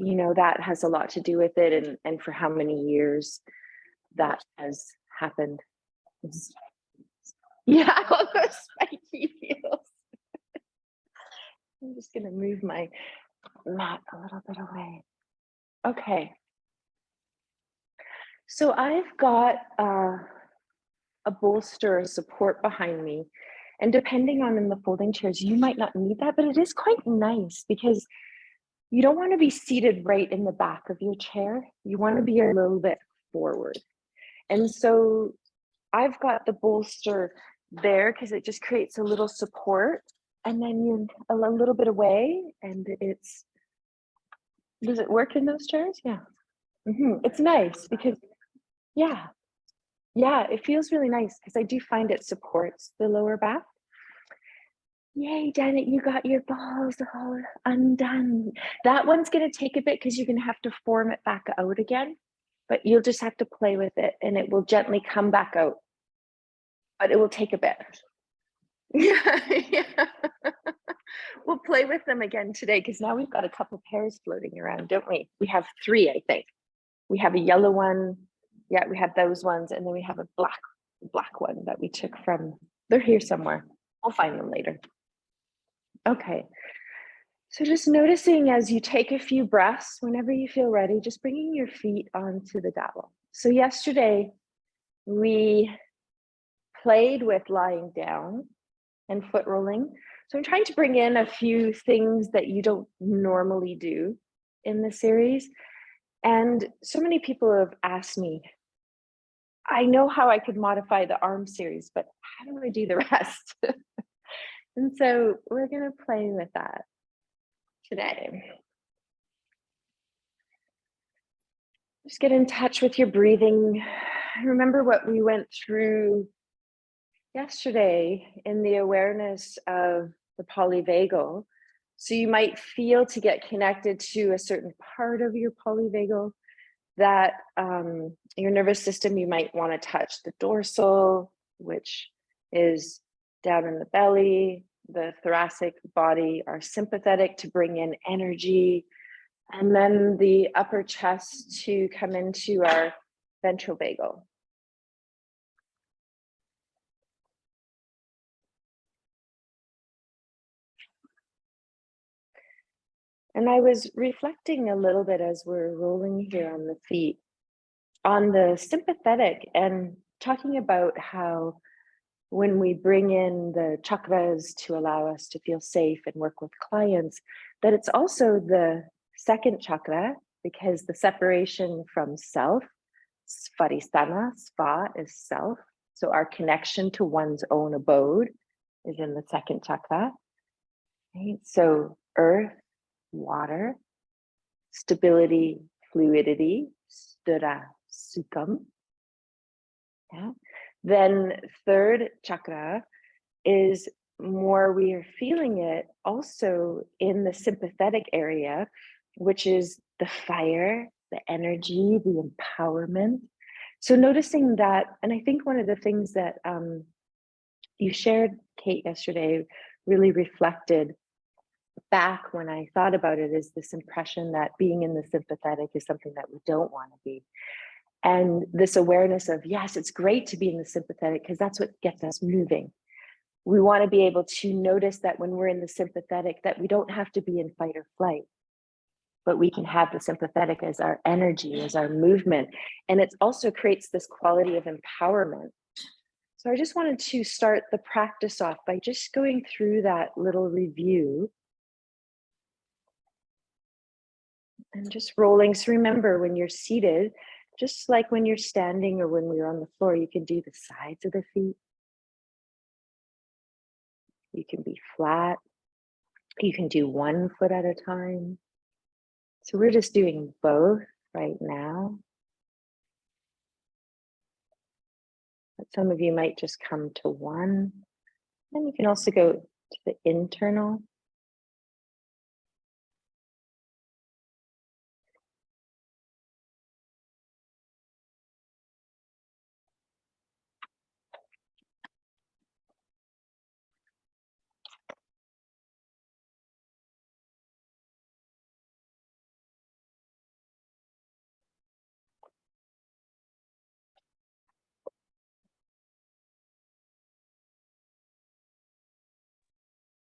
you know, that has a lot to do with it, and for how many years that has happened. Yeah, all those spiky feels. I'm just gonna move my mat a little bit away. Okay. So I've got a bolster, a support behind me. And depending on in the folding chairs, you might not need that, but it is quite nice because you don't want to be seated right in the back of your chair. You want to be a little bit forward. And so I've got the bolster there because it just creates a little support. And then you're a little bit away, and does it work in those chairs? Yeah. It's nice because, yeah, yeah, it feels really nice because I do find it supports the lower back. Yay, Janet, you got your balls all undone. That one's going to take a bit because you're going to have to form it back out again, but you'll just have to play with it and it will gently come back out, but it will take a bit. Yeah, yeah. We'll play with them again today because now we've got a couple pairs floating around, don't we? We have 3, I think. We have a yellow one. Yeah, we have those ones, and then we have a black one that we took from, they're here somewhere. I'll find them later. Okay, so just noticing as you take a few breaths, whenever you feel ready, just bringing your feet onto the dowel. So yesterday, we played with lying down and foot rolling. So I'm trying to bring in a few things that you don't normally do in the series. And so many people have asked me, I know how I could modify the arm series, but how do I do the rest? And so we're going to play with that today. Just get in touch with your breathing. Remember what we went through yesterday in the awareness of the polyvagal. So you might feel to get connected to a certain part of your polyvagal that your nervous system, you might want to touch the dorsal, which is down in the belly, the thoracic body, our sympathetic to bring in energy, and then the upper chest to come into our ventrovagal. And I was reflecting a little bit as we're rolling here on the feet on the sympathetic and talking about how when we bring in the chakras to allow us to feel safe and work with clients, that it's also the second chakra, because the separation from self, svaristana, sva is self. So our connection to one's own abode is in the second chakra. Right? So earth, water, stability, fluidity, sthura, sukham. Yeah. Then third chakra is more, we are feeling it also in the sympathetic area, which is the fire, the energy, the empowerment. So noticing that, and I think one of the things that you shared, Kate, yesterday really reflected back when I thought about it, is this impression that being in the sympathetic is something that we don't want to be. And this awareness of, yes, it's great to be in the sympathetic because that's what gets us moving. We want to be able to notice that when we're in the sympathetic, that we don't have to be in fight or flight, but we can have the sympathetic as our energy, as our movement. And it also creates this quality of empowerment. So I just wanted to start the practice off by just going through that little review and just rolling. So remember, when you're seated, just like when you're standing or when we're on the floor, you can do the sides of the feet. You can be flat. You can do one foot at a time. So we're just doing both right now. But some of you might just come to one. And you can also go to the internal.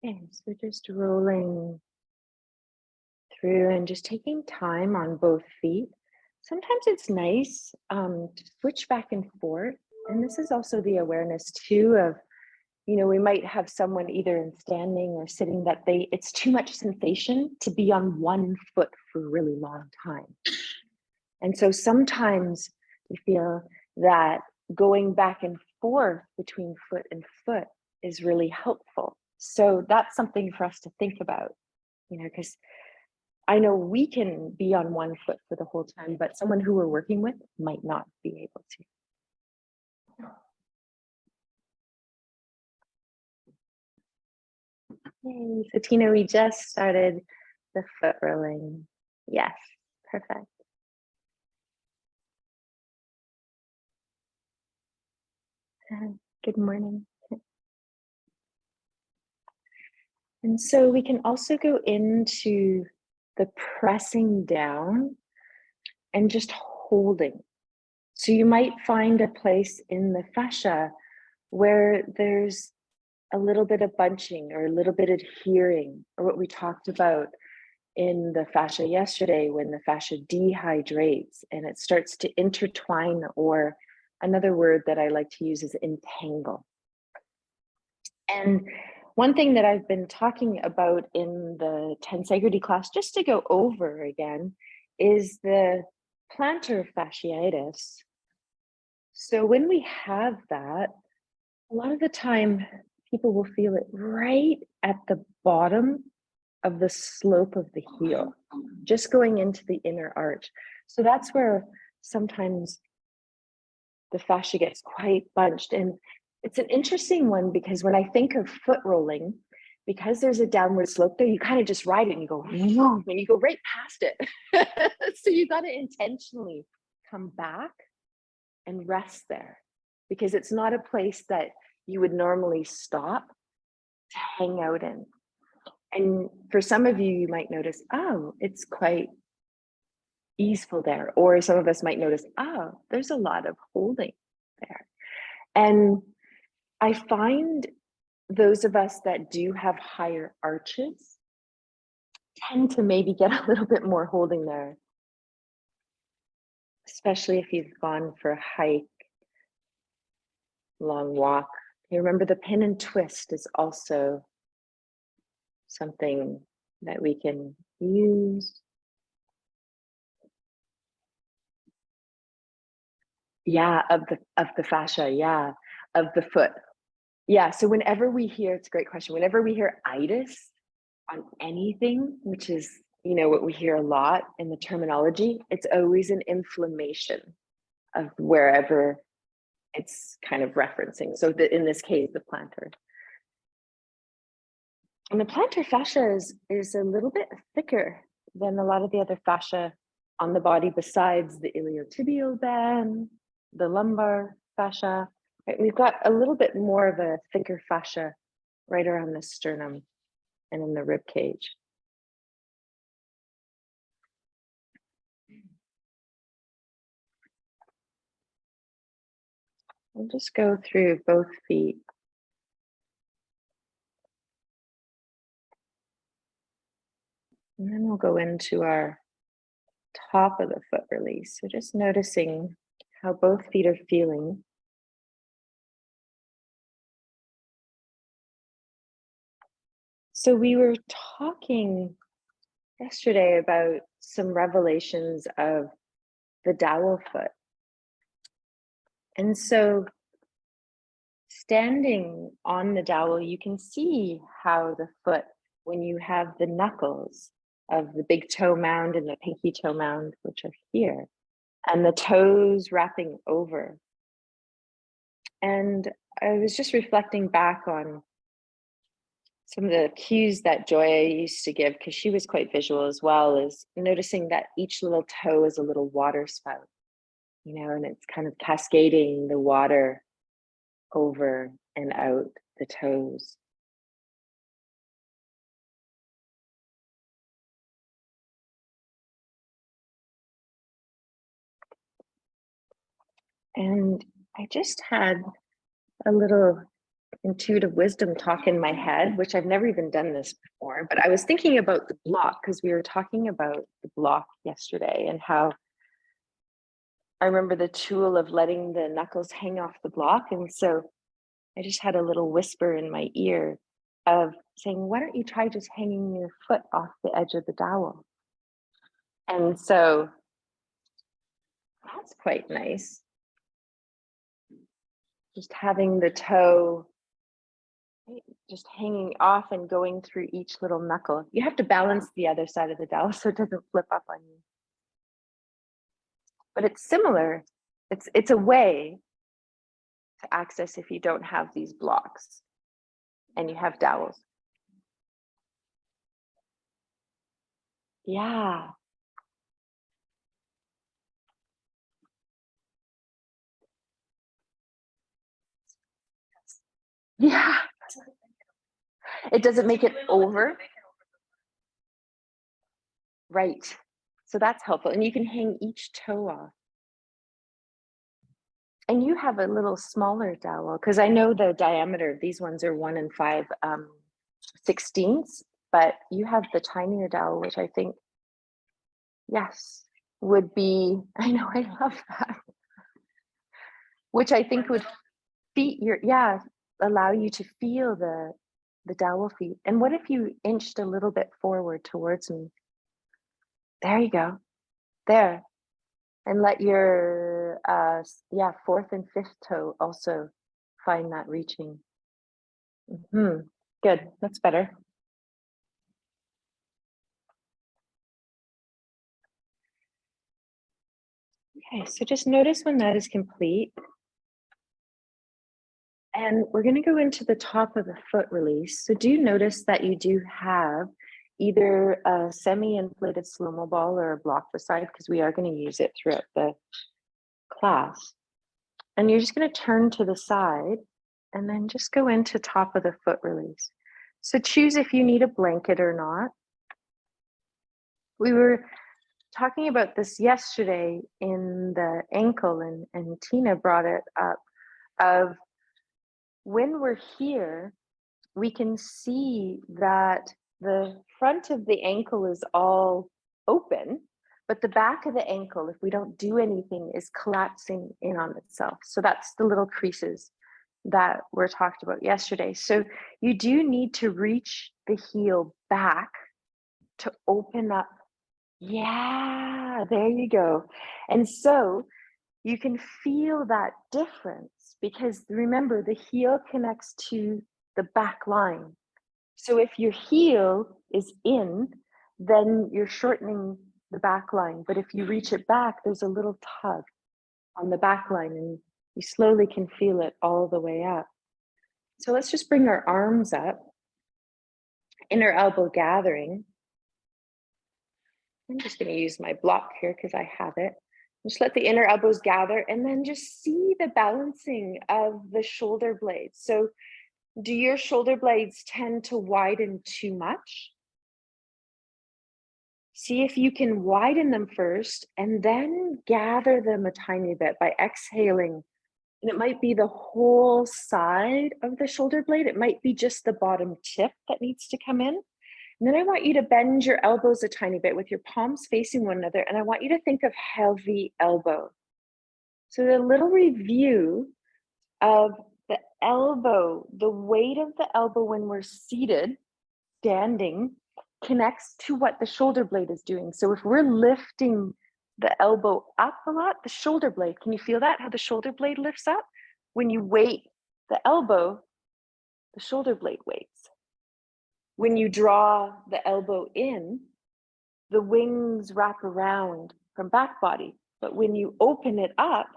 Okay, so just rolling through and just taking time on both feet. Sometimes it's nice to switch back and forth. And this is also the awareness too of, we might have someone either in standing or sitting that it's too much sensation to be on one foot for a really long time. And so sometimes we feel that going back and forth between foot and foot is really helpful. So that's something for us to think about, because I know we can be on one foot for the whole time, but someone who we're working with might not be able to. Yay. So Tina, we just started the foot rolling. Yes, perfect. Good morning. And so we can also go into the pressing down and just holding. So you might find a place in the fascia where there's a little bit of bunching or a little bit of adhering, or what we talked about in the fascia yesterday, when the fascia dehydrates and it starts to intertwine, or another word that I like to use is entangle. And one thing that I've been talking about in the tensegrity class, just to go over again, is the plantar fasciitis. So when we have that, a lot of the time people will feel it right at the bottom of the slope of the heel, just going into the inner arch. So that's where sometimes the fascia gets quite bunched. And it's an interesting one because when I think of foot rolling, because there's a downward slope there, you kind of just ride it and you go, and you go right past it. So you got to intentionally come back and rest there, because it's not a place that you would normally stop to hang out in. And for some of you, you might notice, oh, it's quite easeful there. Or some of us might notice, oh, there's a lot of holding there. And I find those of us that do have higher arches tend to maybe get a little bit more holding there, especially if you've gone for a hike, long walk. You remember the pin and twist is also something that we can use. Yeah, of the fascia, yeah, of the foot. Yeah, so whenever we hear, it's a great question, whenever we hear itis on anything, which is, what we hear a lot in the terminology, it's always an inflammation of wherever it's kind of referencing. So in this case, the plantar. And the plantar fascia is a little bit thicker than a lot of the other fascia on the body, besides the iliotibial band, the lumbar fascia. Right? We've got a little bit more of a thicker fascia right around the sternum and in the rib cage. We'll just go through both feet. And then we'll go into our top of the foot release. So just noticing how both feet are feeling. So we were talking yesterday about some revelations of the dowel foot. And so standing on the dowel, you can see how the foot, when you have the knuckles of the big toe mound and the pinky toe mound, which are here, and the toes wrapping over. And I was just reflecting back on some of the cues that Joya used to give, because she was quite visual as well, is noticing that each little toe is a little water spout, and it's kind of cascading the water over and out the toes. And I just had a little intuitive wisdom talk in my head, which I've never even done this before, but I was thinking about the block because we were talking about the block yesterday and how I remember the tool of letting the knuckles hang off the block. And so I just had a little whisper in my ear of saying, why don't you try just hanging your foot off the edge of the dowel? And so that's quite nice. Just having the toe just hanging off and going through each little knuckle. You have to balance the other side of the dowel so it doesn't flip up on you. But it's similar. It's a way to access if you don't have these blocks and you have dowels. Yeah. Yeah. It doesn't make it over. Right. So that's helpful. And you can hang each toe off. And you have a little smaller dowel because I know the diameter of these ones are 1 5/16, but you have the tinier dowel, which I think, yes, would be, I know, I love that, which I think would allow you to feel the dowel feet. And what if you inched a little bit forward towards me? There you go. There. And let your 4th and 5th toe also find that reaching. Good, that's better. Okay, so just notice when that is complete. And we're going to go into the top of the foot release. So do notice that you do have either a semi-inflated slow-mo ball or a block beside, because we are going to use it throughout the class. And you're just going to turn to the side and then just go into top of the foot release. So choose if you need a blanket or not. We were talking about this yesterday in the ankle, and Tina brought it up, of when we're here, we can see that the front of the ankle is all open, but the back of the ankle, if we don't do anything, is collapsing in on itself. So that's the little creases that were talked about yesterday. So you do need to reach the heel back to open up. Yeah, there you go. And so you can feel that difference because remember, the heel connects to the back line. So if your heel is in, then you're shortening the back line. But if you reach it back, there's a little tug on the back line and you slowly can feel it all the way up. So let's just bring our arms up, inner elbow gathering. I'm just going to use my block here because I have it. Just let the inner elbows gather and then just see the balancing of the shoulder blades. So do your shoulder blades tend to widen too much? See if you can widen them first and then gather them a tiny bit by exhaling. And it might be the whole side of the shoulder blade. It might be just the bottom tip that needs to come in. And then I want you to bend your elbows a tiny bit with your palms facing one another. And I want you to think of heavy elbow. So the little review of the elbow, the weight of the elbow when we're seated, standing, connects to what the shoulder blade is doing. So if we're lifting the elbow up a lot, the shoulder blade, can you feel that? How the shoulder blade lifts up? When you weight the elbow, the shoulder blade weights. When you draw the elbow in, the wings wrap around from back body. But when you open it up,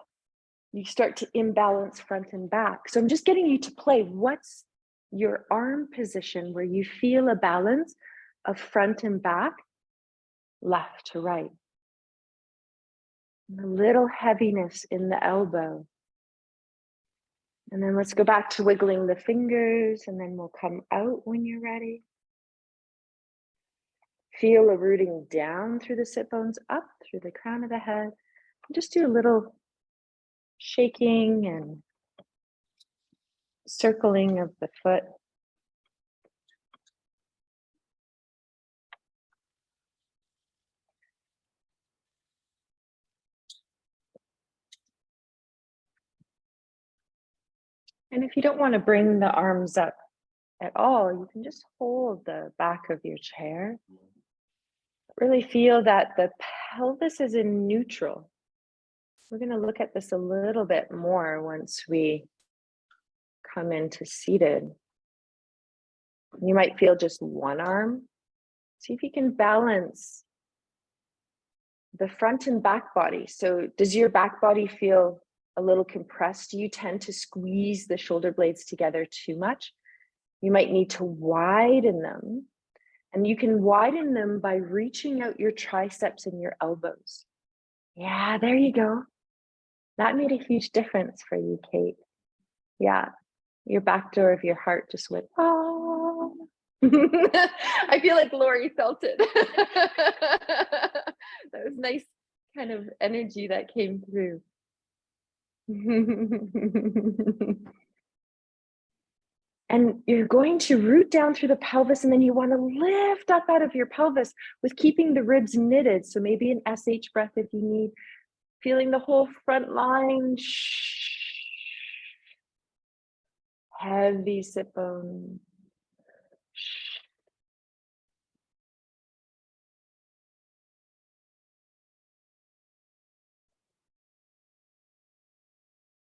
you start to imbalance front and back. So I'm just getting you to play. What's your arm position where you feel a balance of front and back, left to right? And a little heaviness in the elbow. And then let's go back to wiggling the fingers, and then we'll come out when you're ready. Feel a rooting down through the sit bones, up through the crown of the head. Just do a little shaking and circling of the foot. And if you don't want to bring the arms up at all, you can just hold the back of your chair. Really feel that the pelvis is in neutral. We're going to look at this a little bit more once we come into seated. You might feel just one arm. See if you can balance the front and back body. So does your back body feel a little compressed? Do you tend to squeeze the shoulder blades together too much? You might need to widen them. And you can widen them by reaching out your triceps and your elbows. Yeah, there you go. That made a huge difference for you, Kate. Yeah, your back door of your heart just went, oh. I feel like Lori felt it. That was nice kind of energy that came through. And you're going to root down through the pelvis, and then you want to lift up out of your pelvis with keeping the ribs knitted. So maybe an SH breath if you need, feeling the whole front line. Heavy sit bone.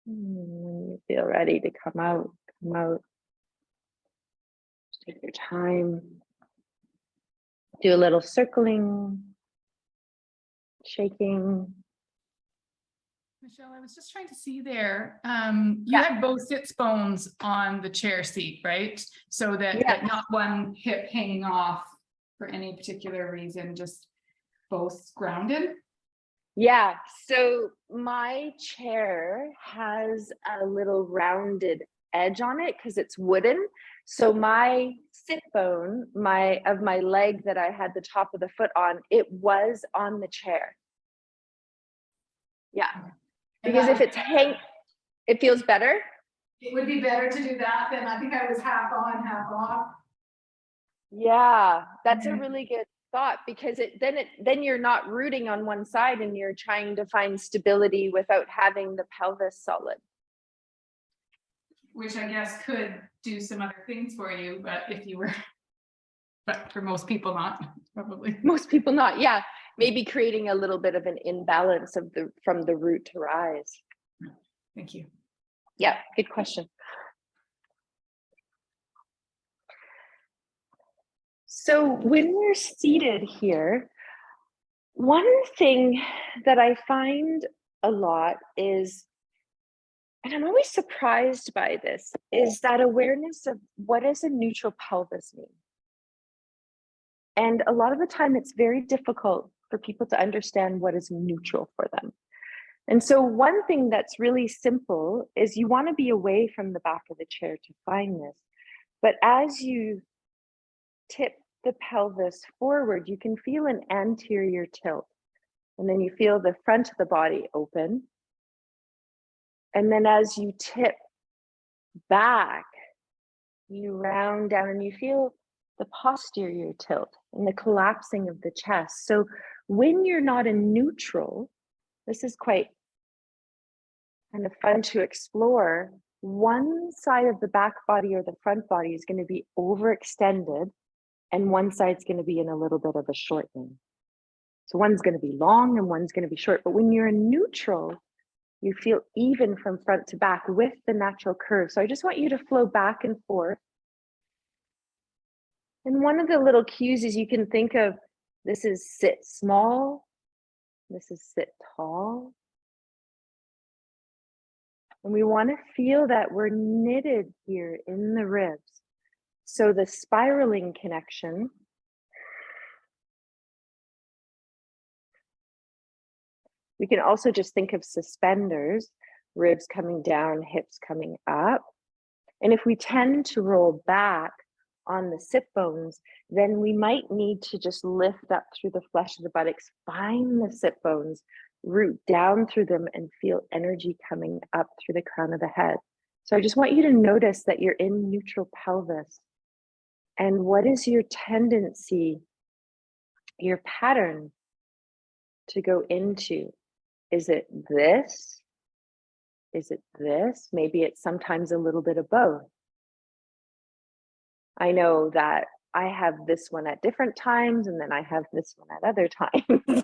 When you feel ready to come out, come out. Just take your time. Do a little circling, shaking. Michelle, I was just trying to see there. You have both sits bones on the chair seat, right? So that not one hip hanging off for any particular reason, just both grounded. Yeah, so my chair has a little rounded edge on it because it's wooden. So my sit bone, my leg that I had the top of the foot on, it was on the chair. Yeah, because if it's it feels better. It would be better to do that than I think I was half on, half off. Yeah, that's a really good thought, because then you're not rooting on one side and you're trying to find stability without having the pelvis solid. Which I guess could do some other things for you, but if you were, but for most people not, probably. Most people not, yeah. Maybe creating a little bit of an imbalance from the root to rise. Thank you. Yeah, good question. So when we're seated here, one thing that I find a lot is, and I'm always surprised by this, is that awareness of what does a neutral pelvis mean? And a lot of the time it's very difficult for people to understand what is neutral for them. And so one thing that's really simple is you want to be away from the back of the chair to find this. But as you tip the pelvis forward, you can feel an anterior tilt. And then you feel the front of the body open. And then as you tip back, you round down and you feel the posterior tilt and the collapsing of the chest. So when you're not in neutral, this is quite kind of fun to explore. One side of the back body or the front body is going to be overextended, and one side's going to be in a little bit of a shortening. So one's going to be long and one's going to be short. But when you're in neutral, you feel even from front to back with the natural curve. So I just want you to flow back and forth. And one of the little cues is you can think of, this is sit small, this is sit tall. And we want to feel that we're knitted here in the ribs. So the spiraling connection. We can also just think of suspenders, ribs coming down, hips coming up. And if we tend to roll back on the sit bones, then we might need to just lift up through the flesh of the buttocks, find the sit bones, root down through them, and feel energy coming up through the crown of the head. So I just want you to notice that you're in neutral pelvis. And what is your tendency, your pattern to go into? Is it this? Is it this? Maybe it's sometimes a little bit of both. I know that I have this one at different times and then I have this one at other times.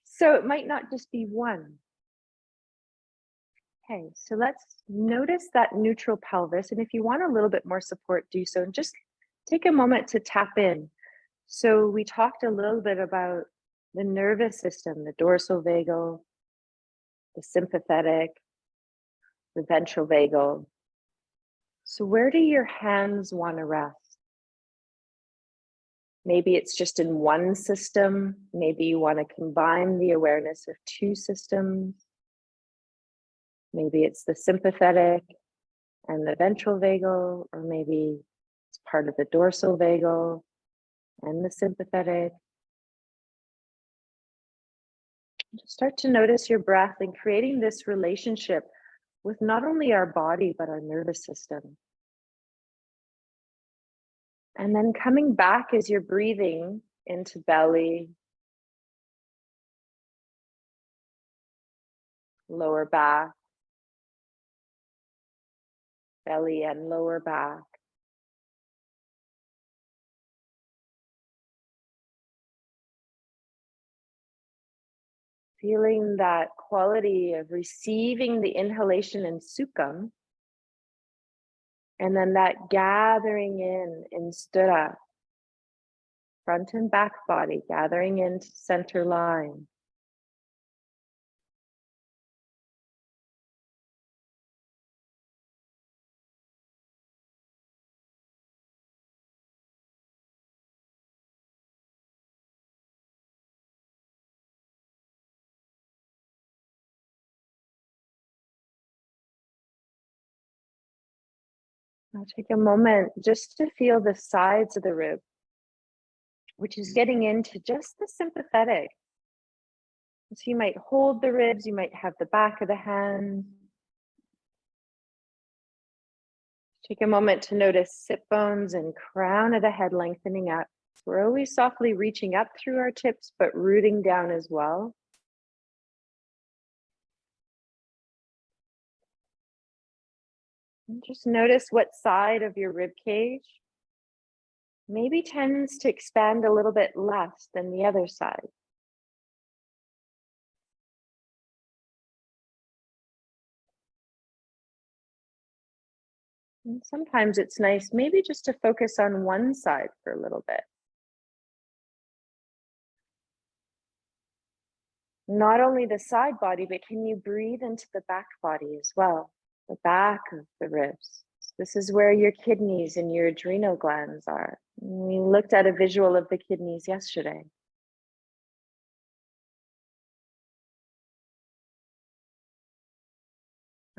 So it might not just be one. Okay, so let's notice that neutral pelvis. And if you want a little bit more support, do so. And just take a moment to tap in. So we talked a little bit about the nervous system, the dorsal vagal, the sympathetic, the ventral vagal. So where do your hands want to rest? Maybe it's just in one system. Maybe you want to combine the awareness of two systems. Maybe it's the sympathetic and the ventral vagal, or maybe it's part of the dorsal vagal and the sympathetic. Just start to notice your breath and creating this relationship with not only our body, but our nervous system. And then coming back as you're breathing into belly, lower back, belly and lower back. Feeling that quality of receiving the inhalation in sukham, and then that gathering in sthira, front and back body, gathering into center line. Now take a moment just to feel the sides of the rib, which is getting into just the sympathetic. So you might hold the ribs, you might have the back of the hand. Take a moment to notice sit bones and crown of the head lengthening up. We're always softly reaching up through our tips, but rooting down as well. And just notice what side of your rib cage maybe tends to expand a little bit less than the other side. And sometimes it's nice maybe just to focus on one side for a little bit. Not only the side body, but can you breathe into the back body as well? The back of the ribs. This is where your kidneys and your adrenal glands are. We looked at a visual of the kidneys yesterday.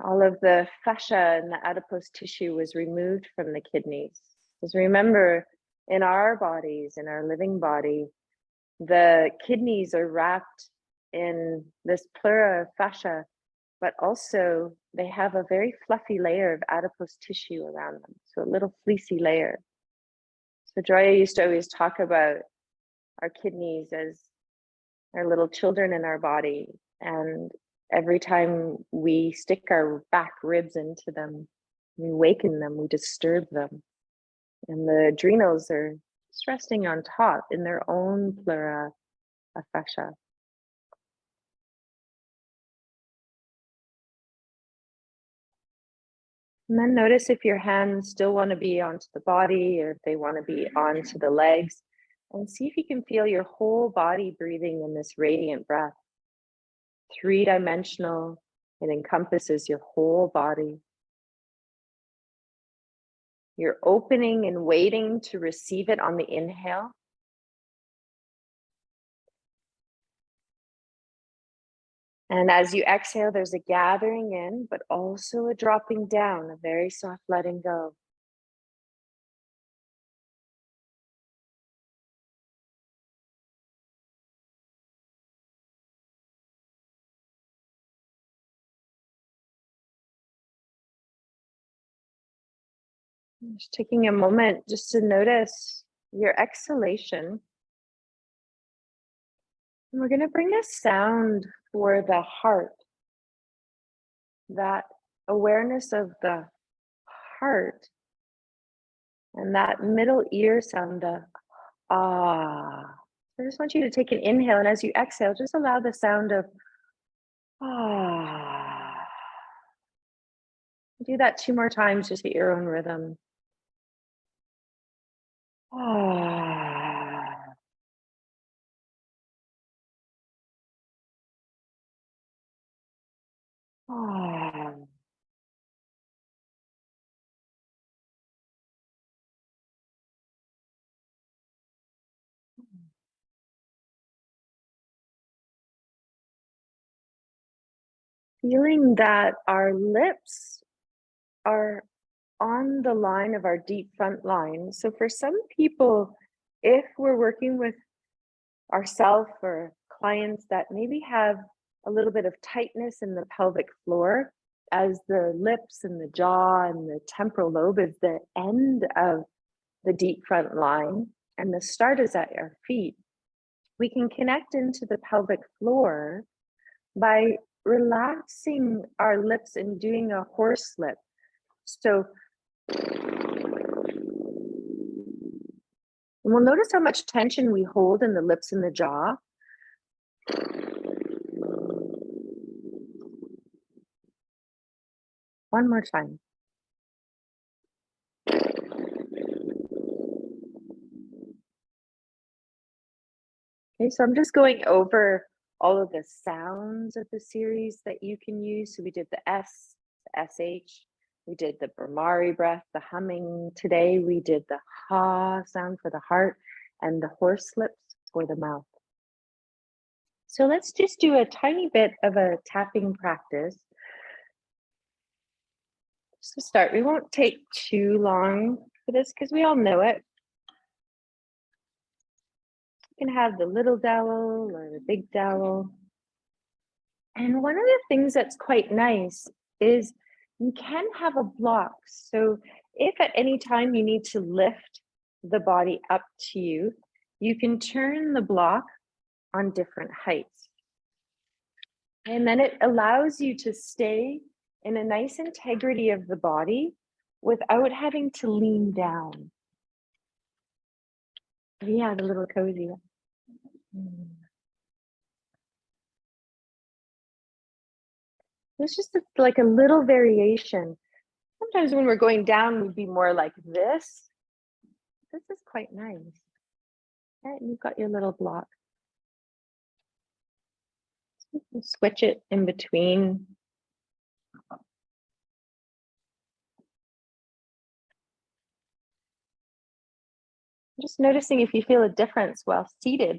All of the fascia and the adipose tissue was removed from the kidneys. Because remember, in our bodies, in our living body, the kidneys are wrapped in this pleura of fascia, but also they have a very fluffy layer of adipose tissue around them. So a little fleecy layer. So Joya used to always talk about our kidneys as our little children in our body. And every time we stick our back ribs into them, we waken them, we disturb them. And the adrenals are just resting on top in their own pleura of fascia. And then notice if your hands still want to be onto the body or if they want to be onto the legs. And see if you can feel your whole body breathing in this radiant breath. Three-dimensional, it encompasses your whole body. You're opening and waiting to receive it on the inhale. And as you exhale, there's a gathering in, but also a dropping down, a very soft letting go. Just taking a moment just to notice your exhalation. And we're going to bring a sound for the heart, that awareness of the heart, and that middle ear sound, the ah. I just want you to take an inhale, and as you exhale, just allow the sound of ah. Do that 2 more times, just at your own rhythm. Ah. Ah. Feeling that our lips are on the line of our deep front line. So for some people, if we're working with ourselves or clients that maybe have a little bit of tightness in the pelvic floor, as the lips and the jaw and the temporal lobe is the end of the deep front line and the start is at our feet, we can connect into the pelvic floor by relaxing our lips and doing a horse lip. So we'll notice how much tension we hold in the lips and the jaw. One more time. Okay, so I'm just going over all of the sounds of the series that you can use. So we did the S, the SH, we did the Brahmari breath, the humming. Today we did the ha sound for the heart and the horse lips for the mouth. So let's just do a tiny bit of a tapping practice. Just to start, we won't take too long for this because we all know it. You can have the little dowel or the big dowel. And one of the things that's quite nice is you can have a block. So if at any time you need to lift the body up to you, you can turn the block on different heights. And then it allows you to stay in a nice integrity of the body without having to lean down. Yeah, the little cozy. It's just like a little variation. Sometimes when we're going down, we'd be more like this. This is quite nice. Okay, and you've got your little block. You can switch it in between. Just noticing if you feel a difference while seated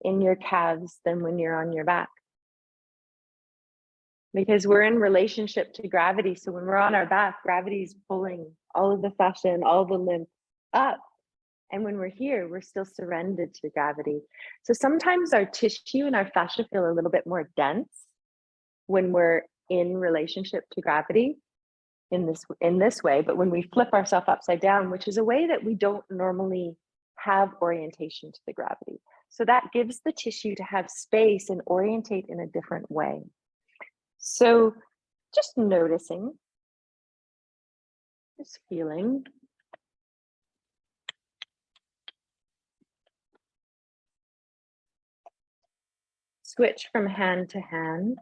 in your calves than when you're on your back. Because we're in relationship to gravity. So when we're on our back, gravity is pulling all of the fascia and all the lymph up. And when we're here, we're still surrendered to gravity. So sometimes our tissue and our fascia feel a little bit more dense when we're in relationship to gravity in this way. But when we flip ourselves upside down, which is a way that we don't normally have orientation to the gravity. So that gives the tissue to have space and orientate in a different way. So just noticing, just feeling. Switch from hand to hand.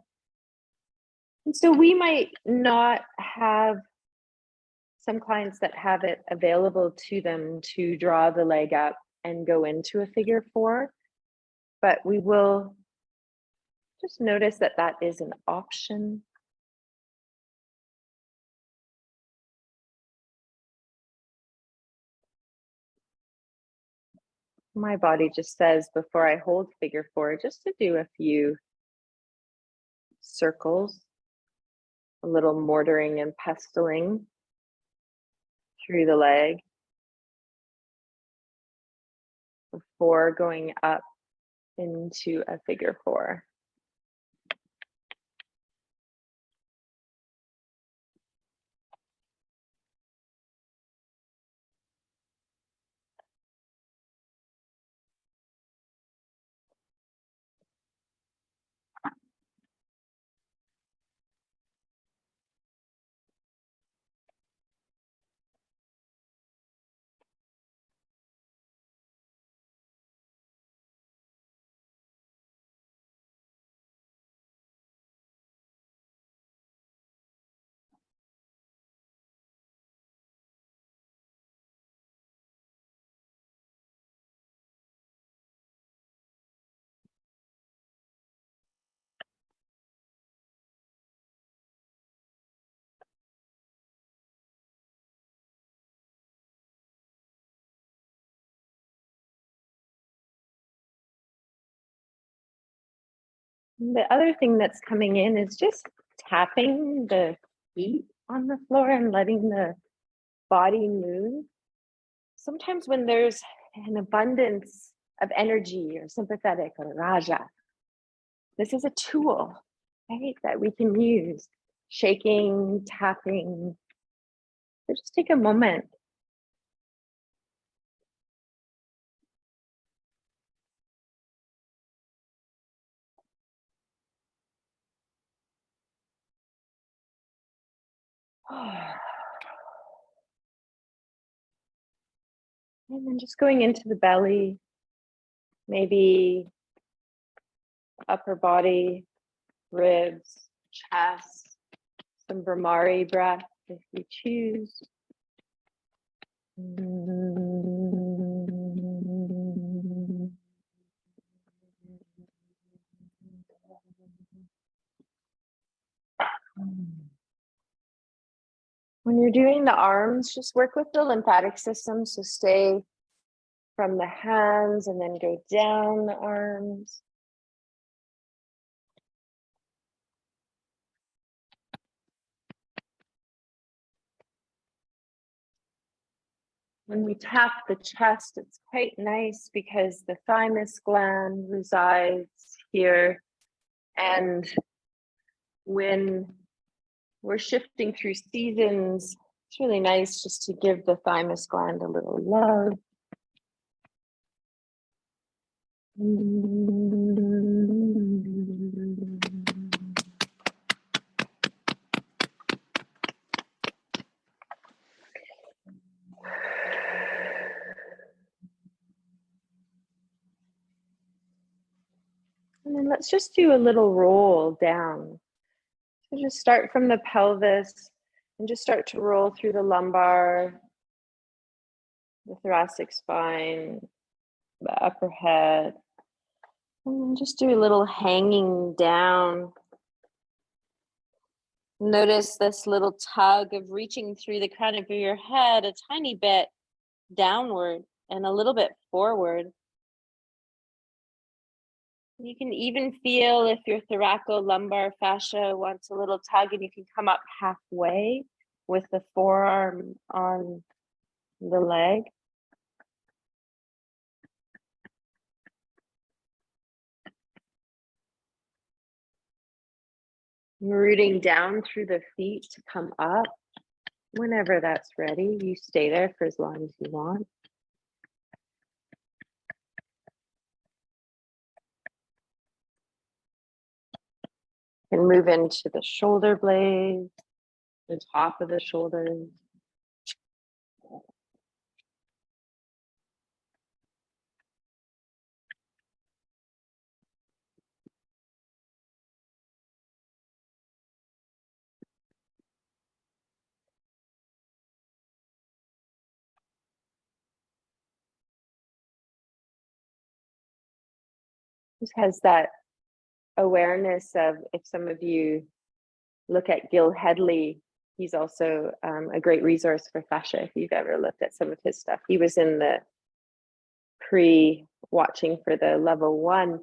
And so we might not have some clients that have it available to them to draw the leg up and go into a figure 4, but we will just notice that that is an option. My body just says before I hold figure 4, just to do a few circles, a little mortaring and pestling through the leg before going up into a figure 4. The other thing that's coming in is just tapping the feet on the floor and letting the body move. Sometimes when there's an abundance of energy or sympathetic or raja, this is a tool, right, that we can use. Shaking, tapping. So just take a moment. And then just going into the belly, maybe upper body, ribs, chest, some Brahmari breath if you choose. When you're doing the arms, just work with the lymphatic system. So stay from the hands and then go down the arms. When we tap the chest, it's quite nice because the thymus gland resides here. And when we're shifting through seasons, it's really nice just to give the thymus gland a little love. And then let's just do a little roll down. So just start from the pelvis and just start to roll through the lumbar, the thoracic spine, the upper head. And then just do a little hanging down. Notice this little tug of reaching through the crown of your head a tiny bit downward and a little bit forward. You can even feel if your thoracolumbar fascia wants a little tug, and you can come up halfway with the forearm on the leg. Rooting down through the feet to come up. Whenever that's ready, you stay there for as long as you want. And move into the shoulder blades, the top of the shoulders. Just has that awareness of, if some of you look at Gil Headley, he's also a great resource for fascia if you've ever looked at some of his stuff. He was in the watching for the level 1,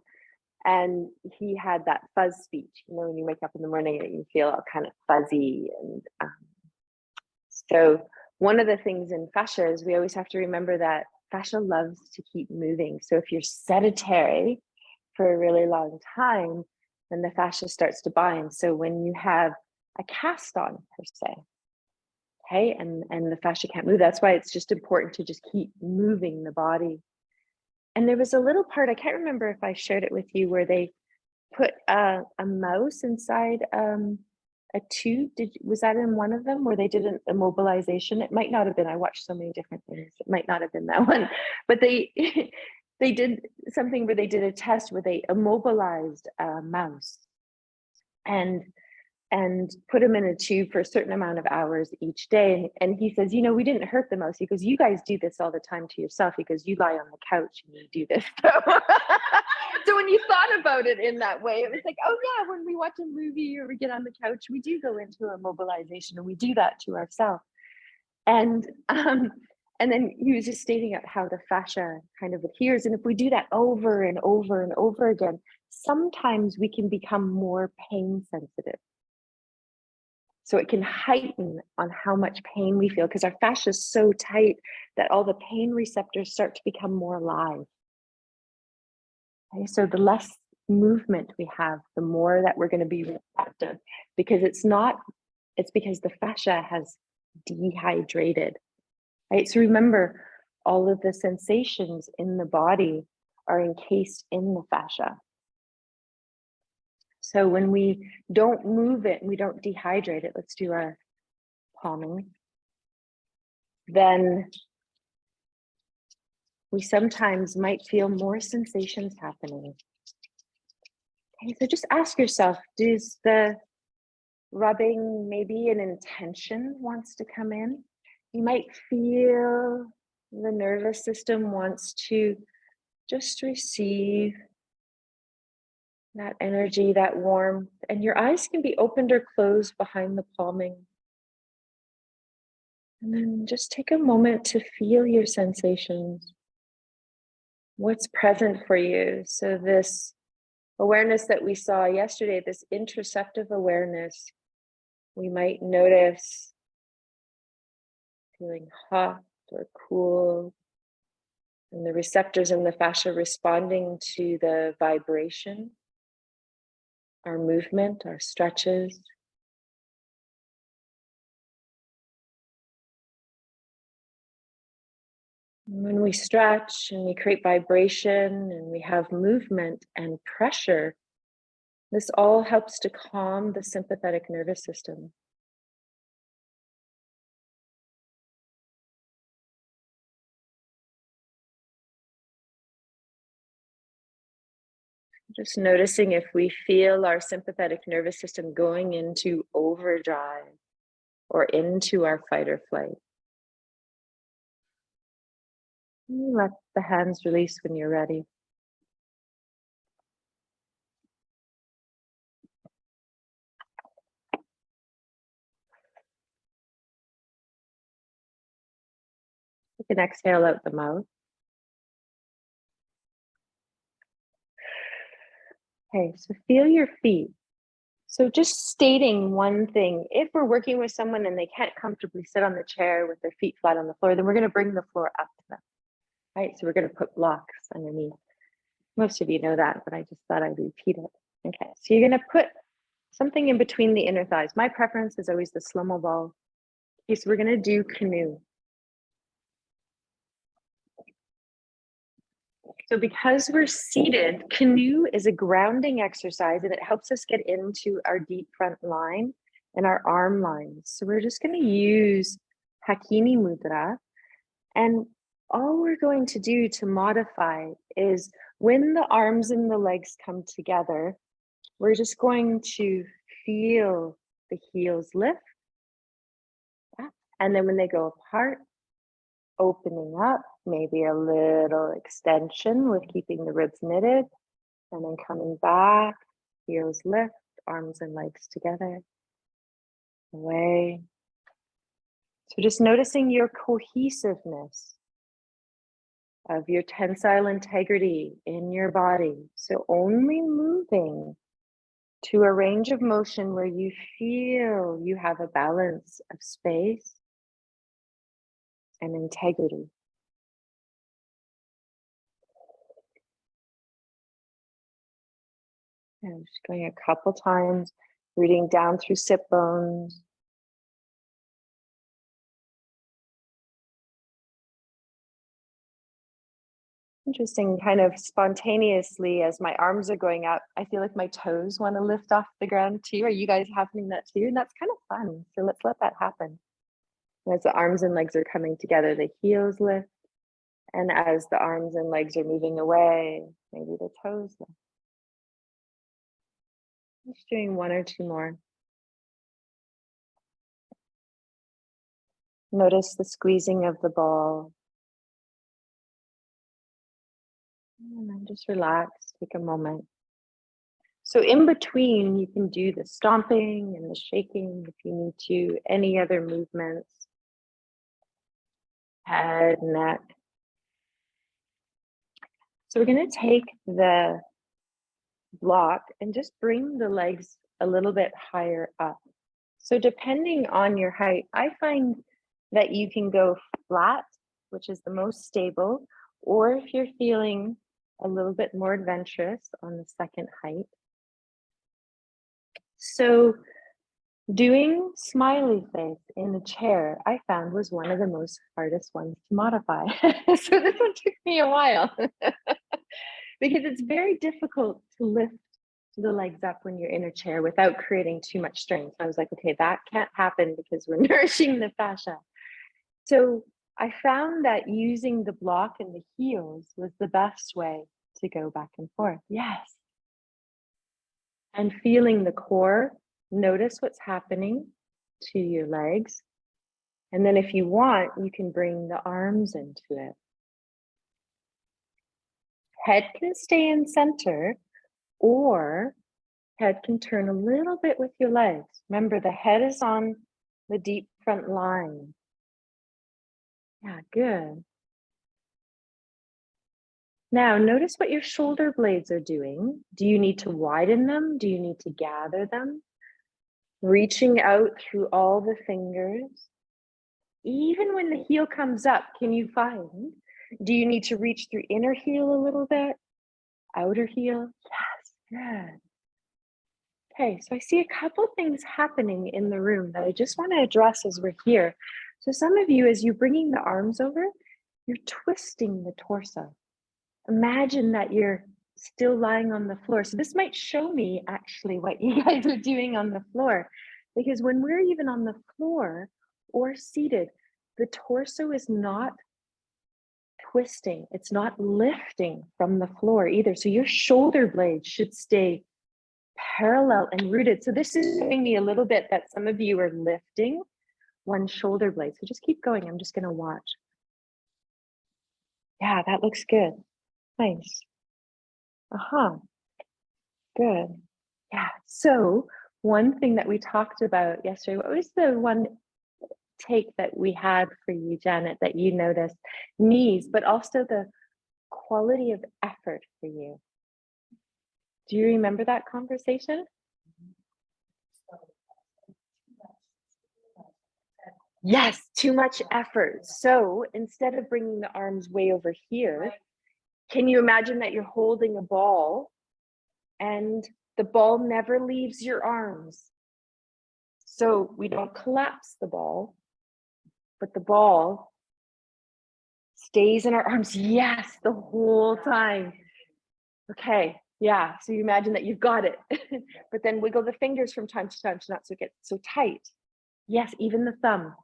and he had that fuzz speech, you know, when you wake up in the morning and you feel all kind of fuzzy. And so one of the things in fascia is we always have to remember that fascia loves to keep moving. So if you're sedentary for a really long time, then the fascia starts to bind. So when you have a cast on, per se, okay, and the fascia can't move, that's why it's just important to just keep moving the body. And there was a little part, I can't remember if I shared it with you, where they put a mouse inside a tube. Was that in one of them where they did an immobilization? It might not have been. I watched so many different things. It might not have been that one, but they they did something where they did a test where they immobilized a mouse and put him in a tube for a certain amount of hours each day. And he says, you know, we didn't hurt the mouse. He goes, you guys do this all the time to yourself. He goes, you lie on the couch and you do this. So when you thought about it in that way, it was like, oh yeah, when we watch a movie or we get on the couch, we do go into a mobilization, and we do that to ourselves. And then he was just stating out how the fascia kind of adheres. And if we do that over and over and over again, sometimes we can become more pain sensitive. So it can heighten on how much pain we feel because our fascia is so tight that all the pain receptors start to become more alive. Okay, so the less movement we have, the more that we're going to be reactive, because it's because the fascia has dehydrated. Right? So remember, all of the sensations in the body are encased in the fascia. So when we don't move it and we don't dehydrate it, let's do our palming, then we sometimes might feel more sensations happening. Okay, so just ask yourself, does the rubbing, maybe an intention wants to come in? You might feel the nervous system wants to just receive that energy, that warmth, and your eyes can be opened or closed behind the palming. And then just take a moment to feel your sensations. What's present for you? So this awareness that we saw yesterday, this interoceptive awareness, we might notice feeling hot or cool, and the receptors in the fascia responding to the vibration, our movement, our stretches. When we stretch and we create vibration and we have movement and pressure, this all helps to calm the sympathetic nervous system. Just noticing if we feel our sympathetic nervous system going into overdrive or into our fight or flight. Let the hands release when you're ready. You can exhale out the mouth. Okay, so feel your feet. So just stating one thing, if we're working with someone and they can't comfortably sit on the chair with their feet flat on the floor, then we're going to bring the floor up to them. Right, so we're going to put blocks underneath. Most of you know that, but I just thought I'd repeat it. Okay, so you're going to put something in between the inner thighs. My preference is always the slow-mo ball. Okay, so we're going to do canoe. So because we're seated, canoe is a grounding exercise and it helps us get into our deep front line and our arm lines. So we're just going to use Hakini Mudra. And all we're going to do to modify is when the arms and the legs come together, we're just going to feel the heels lift. And then when they go apart, opening up, maybe a little extension with keeping the ribs knitted, and then coming back, heels lift, arms and legs together, away. So just noticing your cohesiveness of your tensile integrity in your body. So only moving to a range of motion where you feel you have a balance of space and integrity. And just going a couple times, breathing down through sit bones. Interesting, kind of spontaneously as my arms are going up, I feel like my toes want to lift off the ground too. Are you guys happening that too? And that's kind of fun. So let's let that happen. And as the arms and legs are coming together, the heels lift. And as the arms and legs are moving away, maybe the toes lift. Just doing one or two more. Notice the squeezing of the ball. And then just relax, take a moment. So in between, you can do the stomping and the shaking if you need to, any other movements. Head, neck. So we're going to take the block and just bring the legs a little bit higher up. So depending on your height, I find that you can go flat, which is the most stable, or if you're feeling a little bit more adventurous, on the second height. So doing smiley face in the chair, I found, was one of the most hardest ones to modify. So this one took me a while because it's very difficult to lift the legs up when you're in a chair without creating too much strain. So I was like, okay, that can't happen because we're nourishing the fascia. So I found that using the block and the heels was the best way to go back and forth. Yes. And feeling the core, notice what's happening to your legs. And then if you want, you can bring the arms into it. Head can stay in center, or head can turn a little bit with your legs. Remember, the head is on the deep front line. Yeah, good. Now, notice what your shoulder blades are doing. Do you need to widen them? Do you need to gather them? Reaching out through all the fingers. Even when the heel comes up, can you find, do you need to reach through inner heel a little bit? Outer heel? Yes, good. Okay, so I see a couple things happening in the room that I just want to address as we're here. So some of you, as you're bringing the arms over, you're twisting the torso. Imagine that you're still lying on the floor. So this might show me actually what you guys are doing on the floor, because when we're even on the floor or seated, the torso is not twisting. It's not lifting from the floor either. So your shoulder blades should stay parallel and rooted. So this is showing me a little bit that some of you are lifting one shoulder blade. So just keep going. I'm just going to watch. Yeah, that looks good. Nice. Good. Yeah. So one thing that we talked about yesterday, what was the one take that we had for you, Janet, that you noticed? Knees, but also the quality of effort for you. Do you remember that conversation? Yes, too much effort. So instead of bringing the arms way over here, can you imagine that you're holding a ball and the ball never leaves your arms? So we don't collapse the ball, but the ball stays in our arms. Yes, the whole time. Okay, yeah. So you imagine that you've got it, but then wiggle the fingers from time to time to not so get so tight. Yes, even the thumb.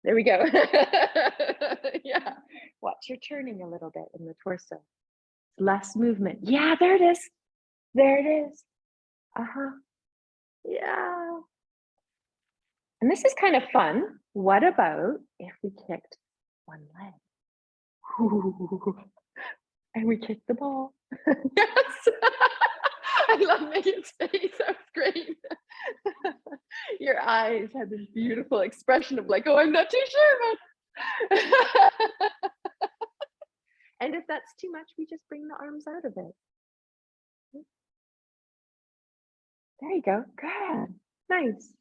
There we go. Yeah. Watch your turning a little bit in the torso. Less movement. Yeah, there it is. There it is. Yeah. And this is kind of fun. What about if we kicked one leg? Ooh. And we kicked the ball. Yes. I love Megan's face. That was great. Your eyes had this beautiful expression of like, oh, I'm not too sure, but and if that's too much, we just bring the arms out of it. There you go. Good. Nice.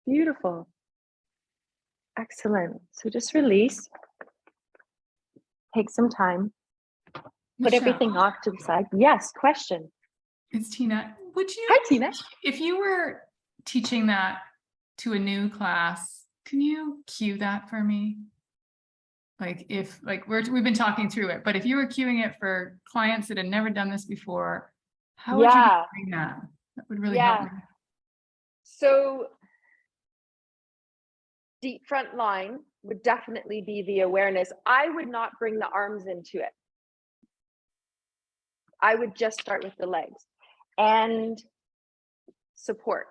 Beautiful. Excellent. So just release. Take some time. Put everything off to the side. Yes, question. It's Tina. Would you, Hi, Tina. If you were teaching that to a new class, can you cue that for me? Like if, like we've been talking through it, but if you were cueing it for clients that had never done this before, how would you be doing that? That would really help me. So deep front line would definitely be the awareness. I would not bring the arms into it. I would just start with the legs and support.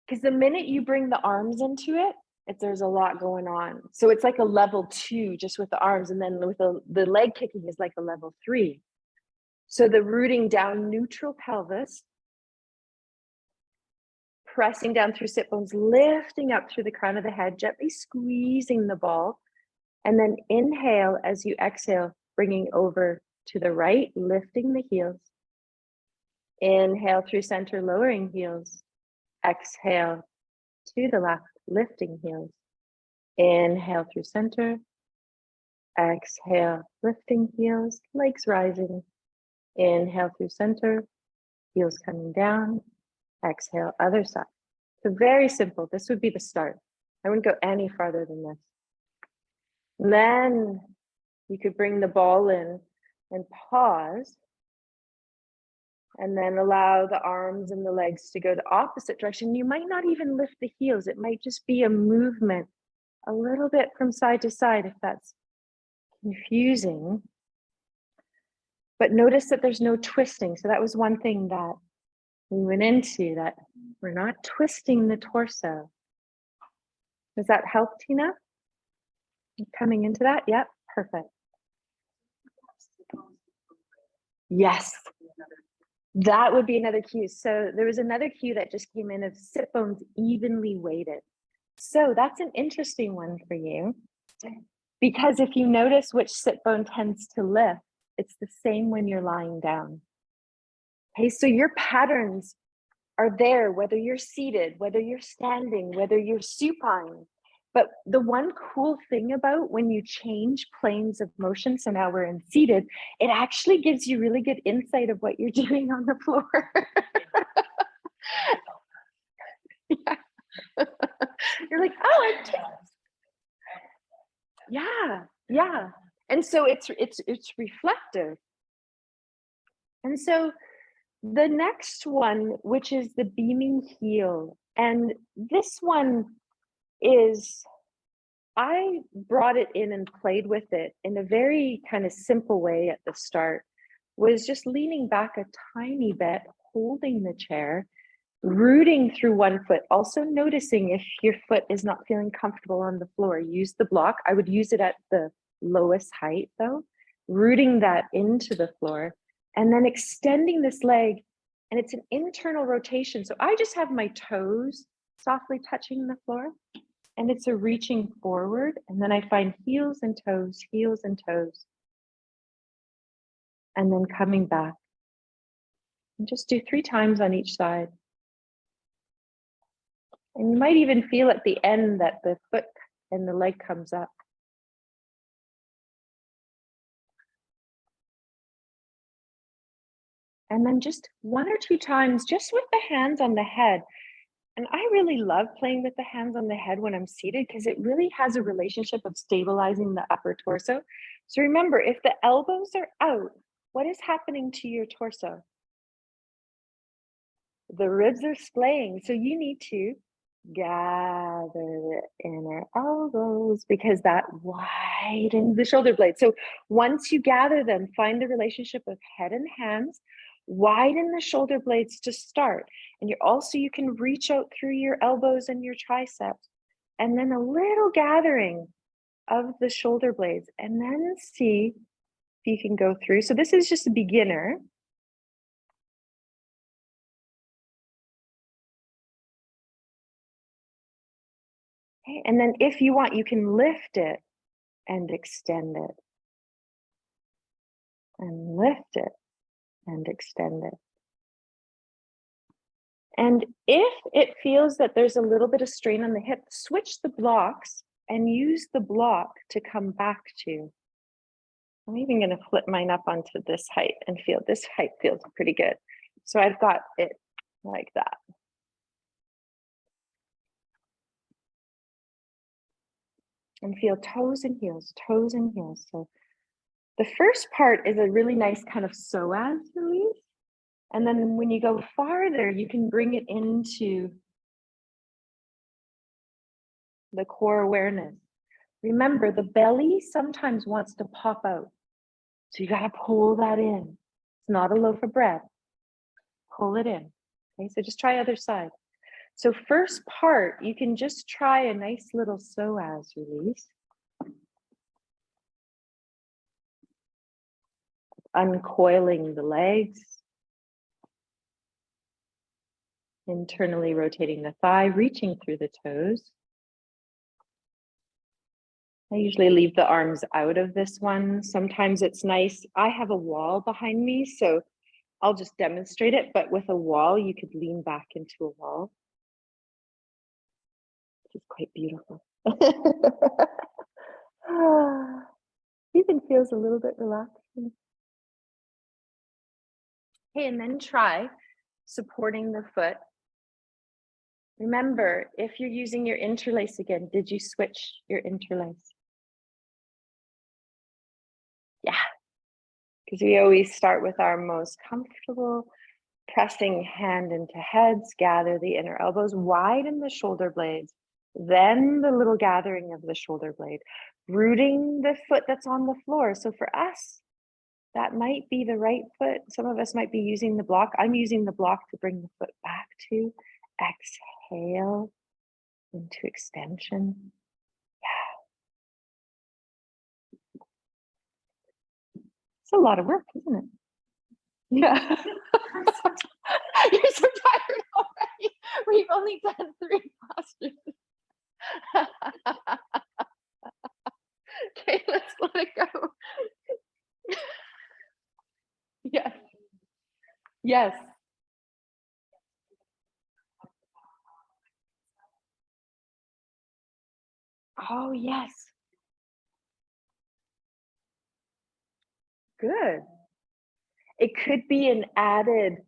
Because the minute you bring the arms into it, there's a lot going on. So it's like a level 2 just with the arms, and then with the leg kicking is like a level 3. So the rooting down, neutral pelvis, pressing down through sit bones, lifting up through the crown of the head, gently squeezing the ball, and then inhale as you exhale, bringing over to the right, lifting the heels. Inhale through center, lowering heels. Exhale to the left, lifting heels. Inhale through center. Exhale, lifting heels, legs rising. Inhale through center, heels coming down. Exhale, other side. So very simple. This would be the start. I wouldn't go any farther than this. And then you could bring the ball in and pause. And then allow the arms and the legs to go the opposite direction. You might not even lift the heels. It might just be a movement a little bit from side to side if that's confusing. But notice that there's no twisting. So that was one thing that we went into, that we're not twisting the torso. Does that help, Tina? Coming into that? Yep, perfect. Yes. That would be another cue. So there was another cue that just came in of sit bones evenly weighted. So that's an interesting one for you, because if you notice which sit bone tends to lift, it's the same when you're lying down. Okay, so your patterns are there, whether you're seated, whether you're standing, whether you're supine. But the one cool thing about when you change planes of motion, so now we're in seated, it actually gives you really good insight of what you're doing on the floor. Yeah. You're like, oh, yeah. And so it's reflective. And so the next one, which is the beaming heel, and this one is, I brought it in and played with it in a very kind of simple way at the start, was just leaning back a tiny bit, holding the chair, rooting through one foot, also noticing if your foot is not feeling comfortable on the floor, use the block. I would use it at the lowest height though, rooting that into the floor, and then extending this leg, and it's an internal rotation. So I just have my toes softly touching the floor, and it's a reaching forward, and then I find heels and toes, and then coming back. And just do 3 times on each side. And you might even feel at the end that the foot and the leg comes up. And then just 1 or 2 times, just with the hands on the head. And I really love playing with the hands on the head when I'm seated, because it really has a relationship of stabilizing the upper torso. So remember, if the elbows are out, what is happening to your torso? The ribs are splaying. So you need to gather the inner elbows, because that widens the shoulder blades. So once you gather them, find the relationship of head and hands, widen the shoulder blades to start. And you can reach out through your elbows and your triceps, and then a little gathering of the shoulder blades, and then see if you can go through. So this is just a beginner. Okay, and then if you want, you can lift it and extend it. And lift it and extend it. And if it feels that there's a little bit of strain on the hip, switch the blocks and use the block to come back to. I'm even going to flip mine up onto this height and feel this height feels pretty good. So I've got it like that. And feel toes and heels, toes and heels. So the first part is a really nice kind of psoas release. And then when you go farther, you can bring it into the core awareness. Remember, the belly sometimes wants to pop out. So you got to pull that in. It's not a loaf of bread. Pull it in. Okay, so just try other side. So first part, you can just try a nice little psoas release. Uncoiling the legs. Internally rotating the thigh, reaching through the toes. I usually leave the arms out of this one. Sometimes it's nice. I have a wall behind me, so I'll just demonstrate it, but with a wall, you could lean back into a wall. Which is quite beautiful. Even feels a little bit relaxing. Okay, and then try supporting the foot. Remember, if you're using your interlace again, did you switch your interlace? Yeah, because we always start with our most comfortable, pressing hand into heads, gather the inner elbows, widen the shoulder blades, then the little gathering of the shoulder blade, rooting the foot that's on the floor. So for us, that might be the right foot. Some of us might be using the block. I'm using the block to bring the foot back to. Exhale into extension. It's a lot of work, isn't it? Yeah. You're so tired already. We've only done 3 postures. Okay, let's let it go. Yes. Yes. Oh, yes. Good. It could be an added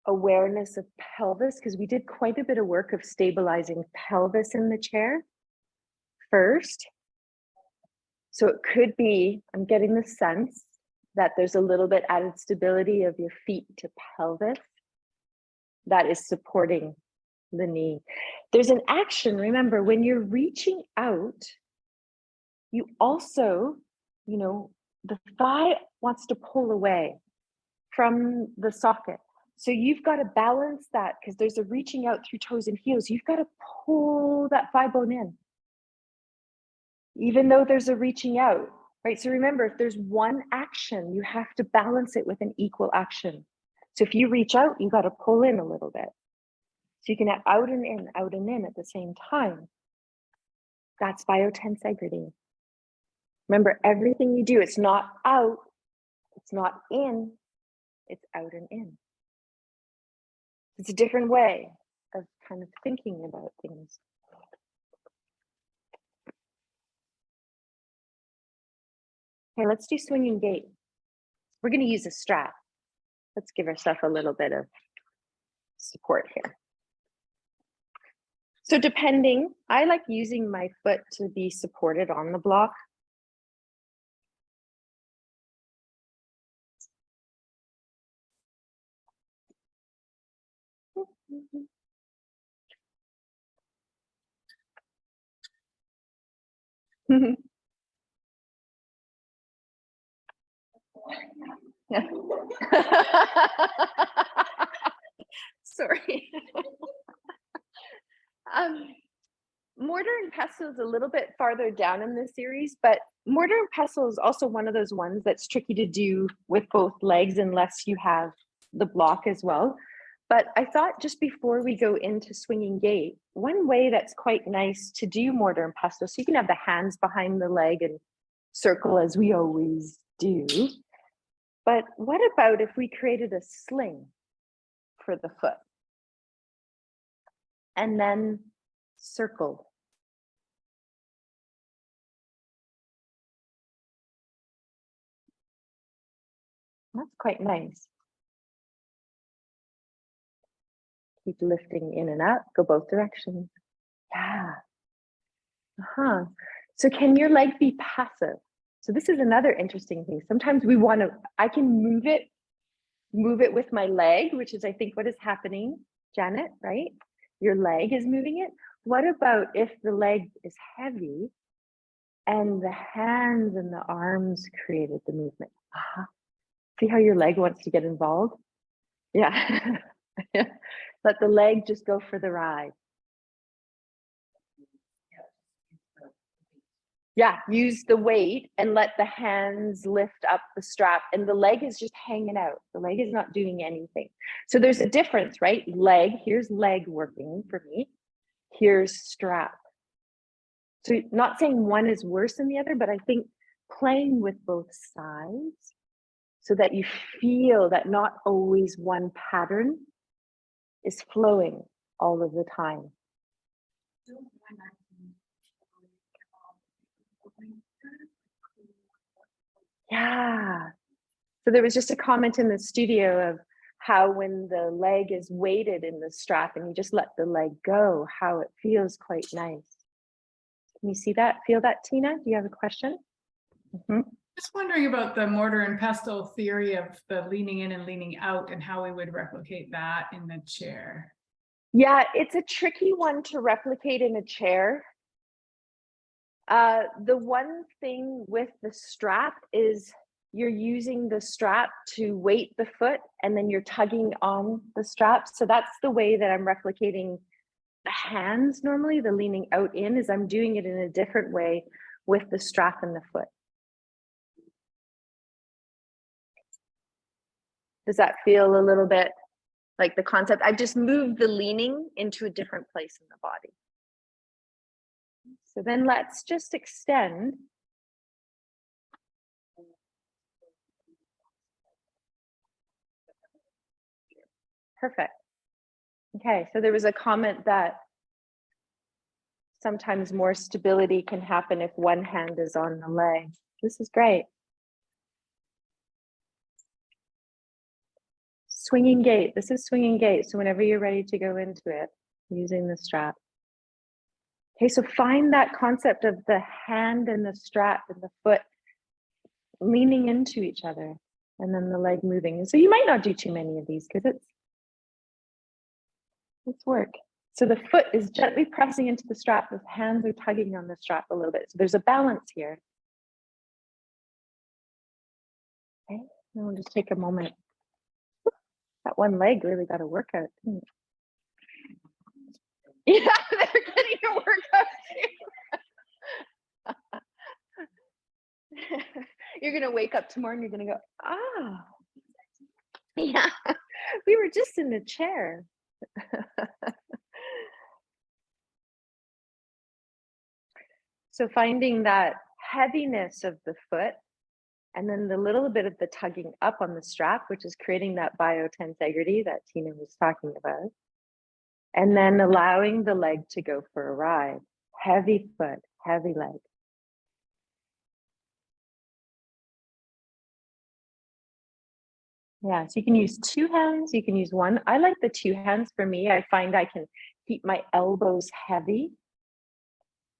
awareness of pelvis because we did quite a bit of work of stabilizing pelvis in the chair first. So it could be, I'm getting the sense that there's a little bit added stability of your feet to pelvis that is supporting the knee. There's an action, remember, when you're reaching out, you also, the thigh wants to pull away from the socket. So you've got to balance that because there's a reaching out through toes and heels. You've got to pull that thigh bone in, even though there's a reaching out, right? So remember, if there's one action, you have to balance it with an equal action. So if you reach out, you got to pull in a little bit. So you can have out and in at the same time. That's tensegrity. Remember, everything you do, it's not out, it's not in, it's out and in. It's a different way of kind of thinking about things. Okay, let's do swinging gait. We're going to use a strap. Let's give ourselves a little bit of support here. So depending, I like using my foot to be supported on the block. Sorry. Mortar and pestle is a little bit farther down in this series, but mortar and pestle is also one of those ones that's tricky to do with both legs unless you have the block as well. But I thought just before we go into swinging gait, one way that's quite nice to do mortar and pestle, so you can have the hands behind the leg and circle as we always do. But what about if we created a sling for the foot and then circled? That's quite nice. Keep lifting in and up, go both directions. Yeah. So can your leg be passive? So this is another interesting thing. Sometimes we want to, I can move it with my leg, which is I think what is happening, Janet, right? Your leg is moving it. What about if the leg is heavy and the hands and the arms created the movement? See how your leg wants to get involved? Yeah. Let the leg just go for the ride. Yeah, use the weight and let the hands lift up the strap and the leg is just hanging out. The leg is not doing anything. So there's a difference, right? Leg, here's leg working for me. Here's strap. So not saying one is worse than the other, but I think playing with both sides so that you feel that not always one pattern is flowing all of the time. Yeah. So there was just a comment in the studio of how when the leg is weighted in the strap and you just let the leg go, how it feels quite nice. Can you see that? Feel that, Tina? Do you have a question? Just wondering about the mortar and pestle theory of the leaning in and leaning out and how we would replicate that in the chair. Yeah, it's a tricky one to replicate in a chair. The one thing with the strap is you're using the strap to weight the foot and then you're tugging on the strap. So that's the way that I'm replicating the hands normally, the leaning out in, is I'm doing it in a different way with the strap and the foot. Does that feel a little bit like the concept? I've just moved the leaning into a different place in the body. So then let's just extend. Perfect. Okay, so there was a comment that sometimes more stability can happen if one hand is on the leg. This is great. Swinging gait. This is swinging gait. So whenever you're ready to go into it, using the strap. Okay, so find that concept of the hand and the strap and the foot leaning into each other and then the leg moving. And so you might not do too many of these because it's work. So the foot is gently pressing into the strap, the hands are tugging on the strap a little bit. So there's a balance here. Okay, and we'll just take a moment. That one leg really got a workout, didn't it? Yeah, they're getting a workout too. You're gonna wake up tomorrow and you're gonna go, ah, yeah, we were just in the chair. So finding that heaviness of the foot and then the little bit of the tugging up on the strap, which is creating that biotensegrity that Tina was talking about. And then allowing the leg to go for a ride. Heavy foot, heavy leg. Yeah, so you can use two hands, you can use one. I like the two hands for me. I find I can keep my elbows heavy,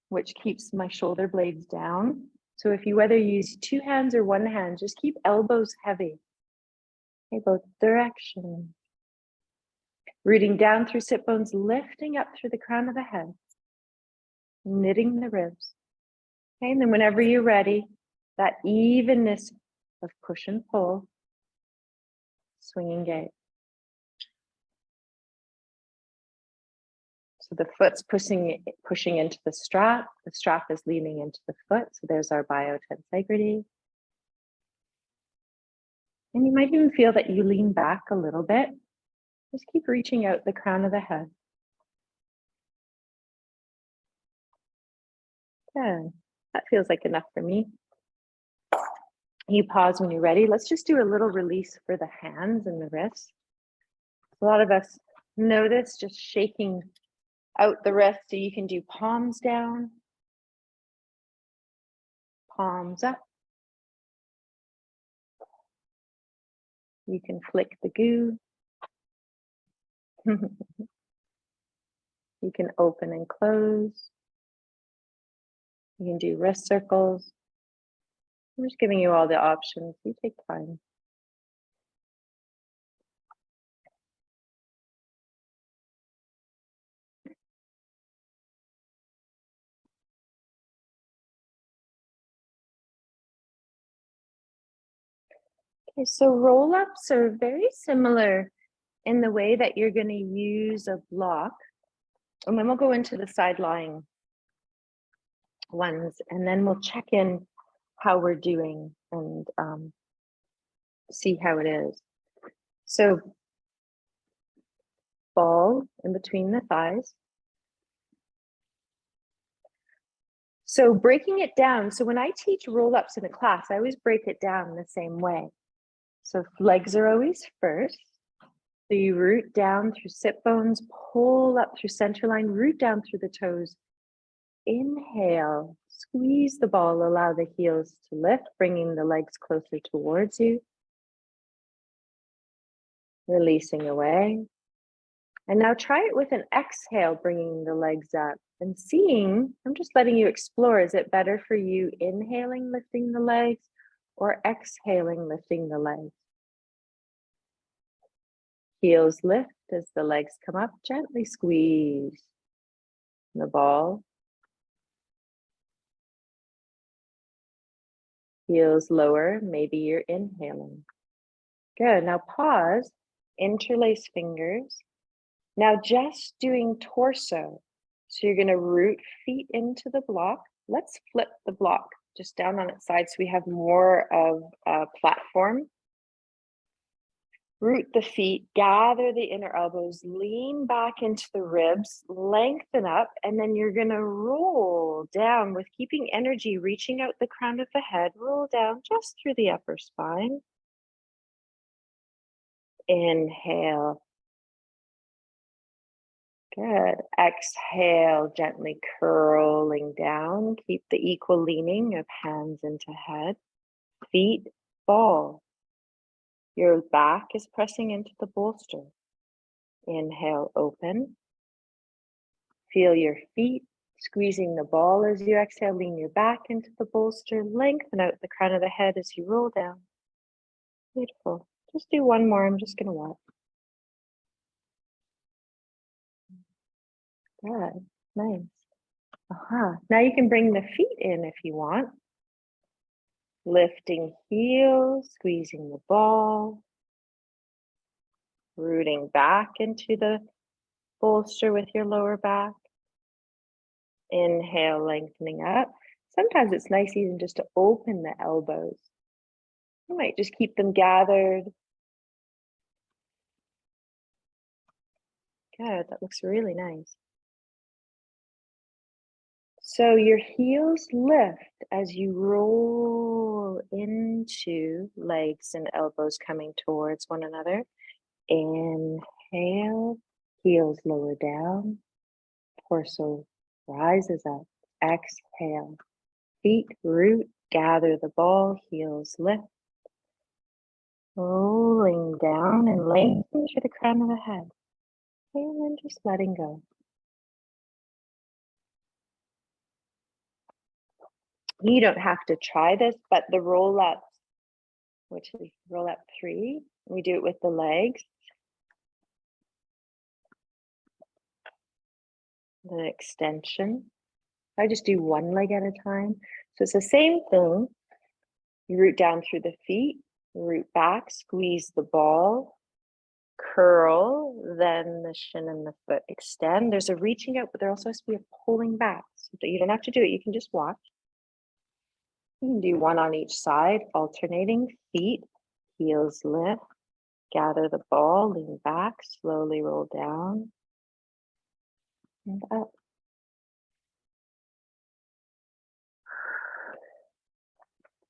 which keeps my shoulder blades down. So if you whether you use two hands or one hand, just keep elbows heavy. Okay, both directions. Rooting down through sit bones, lifting up through the crown of the head, knitting the ribs. Okay, and then whenever you're ready, that evenness of push and pull, swinging gait. So the foot's pushing into the strap is leaning into the foot. So there's our biotensegrity. And you might even feel that you lean back a little bit. Just keep reaching out the crown of the head. Good. That feels like enough for me. You pause when you're ready. Let's just do a little release for the hands and the wrists. A lot of us know this, just shaking out the wrist. So you can do palms down, palms up. You can flick the goo. You can open and close. You can do wrist circles. I'm just giving you all the options. You take time. Okay, so roll-ups are very similar in the way that you're going to use a block. And then we'll go into the side lying ones, and then we'll check in how we're doing and see how it is. So ball in between the thighs. So breaking it down. So when I teach roll-ups in a class, I always break it down the same way. So legs are always first. So you root down through sit bones, pull up through center line, root down through the toes. Inhale, squeeze the ball, allow the heels to lift, bringing the legs closer towards you. Releasing away. And now try it with an exhale, bringing the legs up and seeing, I'm just letting you explore, is it better for you inhaling, lifting the legs, or exhaling, lifting the legs? Heels lift as the legs come up, gently squeeze the ball. Heels lower, maybe you're inhaling. Good, now pause, interlace fingers. Now just doing torso. So you're gonna root feet into the block. Let's flip the block just down on its side so we have more of a platform. Root the feet, gather the inner elbows, lean back into the ribs, lengthen up, and then you're gonna roll down with keeping energy, reaching out the crown of the head, roll down just through the upper spine. Inhale. Good. Exhale, gently curling down. Keep the equal leaning of hands into head. Feet ball. Your back is pressing into the bolster. Inhale, open. Feel your feet squeezing the ball as you exhale. Lean your back into the bolster. Lengthen out the crown of the head as you roll down. Beautiful. Just do one more. I'm just going to watch. Good. Nice. Now you can bring the feet in if you want. Lifting heels, squeezing the ball. Rooting back into the bolster with your lower back. Inhale, lengthening up. Sometimes it's nice even just to open the elbows. You might just keep them gathered. Good, that looks really nice. So your heels lift as you roll into legs and elbows coming towards one another. Inhale, heels lower down, torso rises up. Exhale, feet root, gather the ball, heels lift. Rolling down and lengthening through the crown of the head. And then just letting go. You don't have to try this, but the roll up, which is roll up 3, we do it with the legs. The extension. I just do one leg at a time. So it's the same thing. You root down through the feet, root back, squeeze the ball, curl, then the shin and the foot extend. There's a reaching out, but there also has to be a pulling back. So you don't have to do it, you can just watch. You can do one on each side, alternating feet, heels lift, gather the ball, lean back, slowly roll down and up.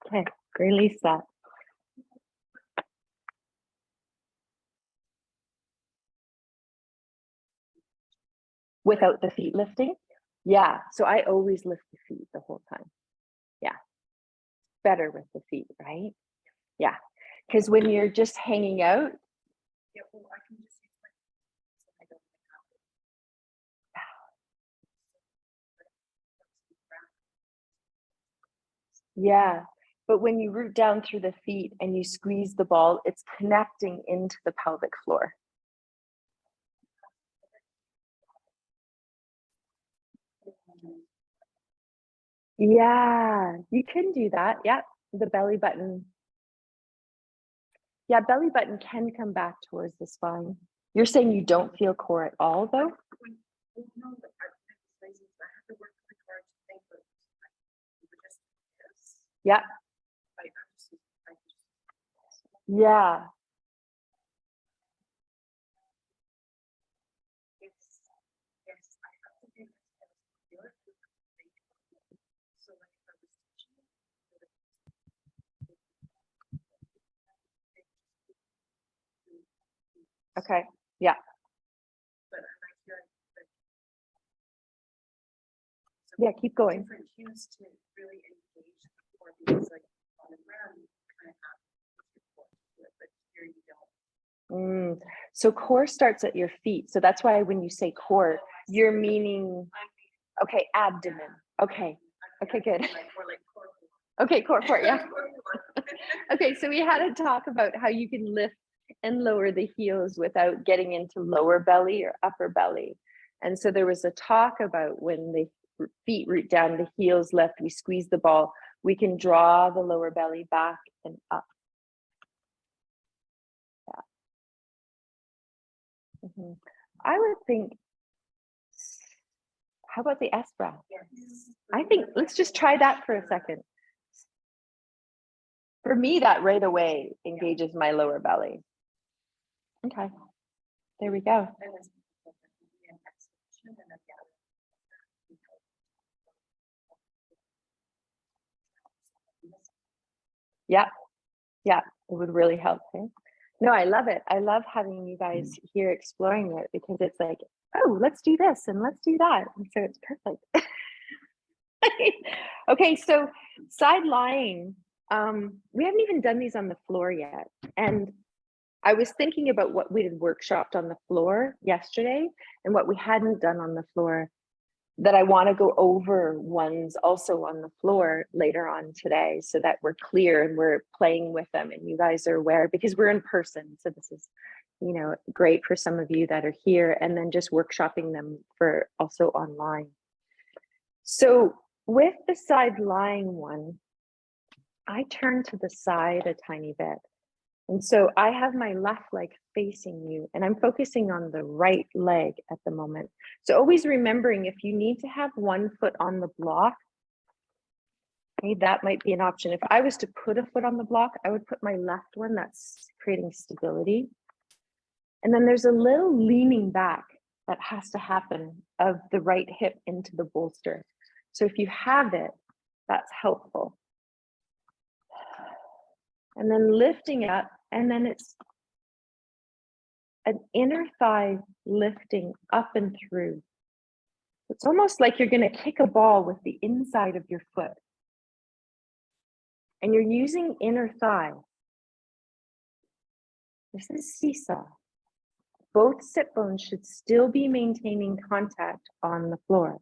Okay, release that. Without the feet lifting? Yeah, so I always lift the feet the whole time. Yeah, better with the feet, right? Yeah, because when you're just hanging out, yeah, but when you root down through the feet and you squeeze the ball, it's connecting into the pelvic floor. Yeah, you can do that. Yeah, the belly button. Yeah, belly button can come back towards the spine. You're saying you don't feel core at all, though? Yeah. Yeah. Okay, yeah. Yeah, keep going. So core starts at your feet. So that's why when you say core, you're meaning, okay, abdomen. Okay, okay, good. Okay, core, yeah. Okay, so we had to talk about how you can lift and lower the heels without getting into lower belly or upper belly. And so there was a talk about when the feet root down, the heels left, we squeeze the ball, we can draw the lower belly back and up. Yeah. I would think, how about the S breath? Yes. I think let's just try that for a second. For me, that right away engages my lower belly. Okay, there we go. Yeah, yeah, it would really help. Okay? No, I love it. I love having you guys here exploring it because it's like, oh, let's do this and let's do that. And so it's perfect. Okay, so side lying. We haven't even done these on the floor yet. And I was thinking about what we had workshopped on the floor yesterday and what we hadn't done on the floor that I want to go over ones also on the floor later on today so that we're clear and we're playing with them and you guys are aware because we're in person. So this is, you know, great for some of you that are here and then just workshopping them for also online. So with the side lying one, I turn to the side a tiny bit. And so I have my left leg facing you and I'm focusing on the right leg at the moment. So always remembering if you need to have one foot on the block, okay, that might be an option. If I was to put a foot on the block, I would put my left one, that's creating stability. And then there's a little leaning back that has to happen of the right hip into the bolster. So if you have it, that's helpful. And then lifting up, and then it's an inner thigh lifting up and through. It's almost like you're going to kick a ball with the inside of your foot. And you're using inner thigh. This is seesaw. Both sit bones should still be maintaining contact on the floor.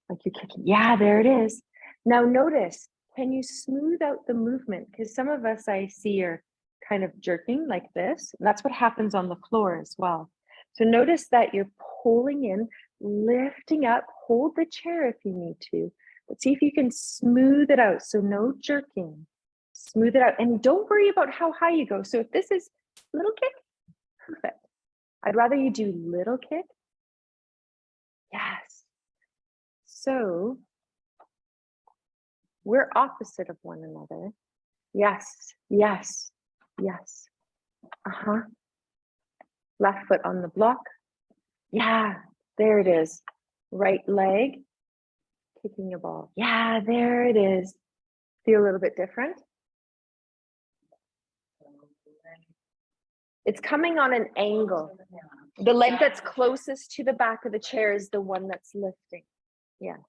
Like you're kicking. Yeah, there it is. Now notice, can you smooth out the movement? Because some of us I see are kind of jerking like this. And that's what happens on the floor as well. So notice that you're pulling in, lifting up, hold the chair if you need to, but see if you can smooth it out. So no jerking, smooth it out. And don't worry about how high you go. So if this is little kick, perfect. I'd rather you do little kick. Yes. So we're opposite of one another. Yes, yes, yes. Uh-huh. Left foot on the block. Yeah, there it is. Right leg, kicking a ball. Yeah, there it is. Feel a little bit different. It's coming on an angle. The leg that's closest to the back of the chair is the one that's lifting. Yes.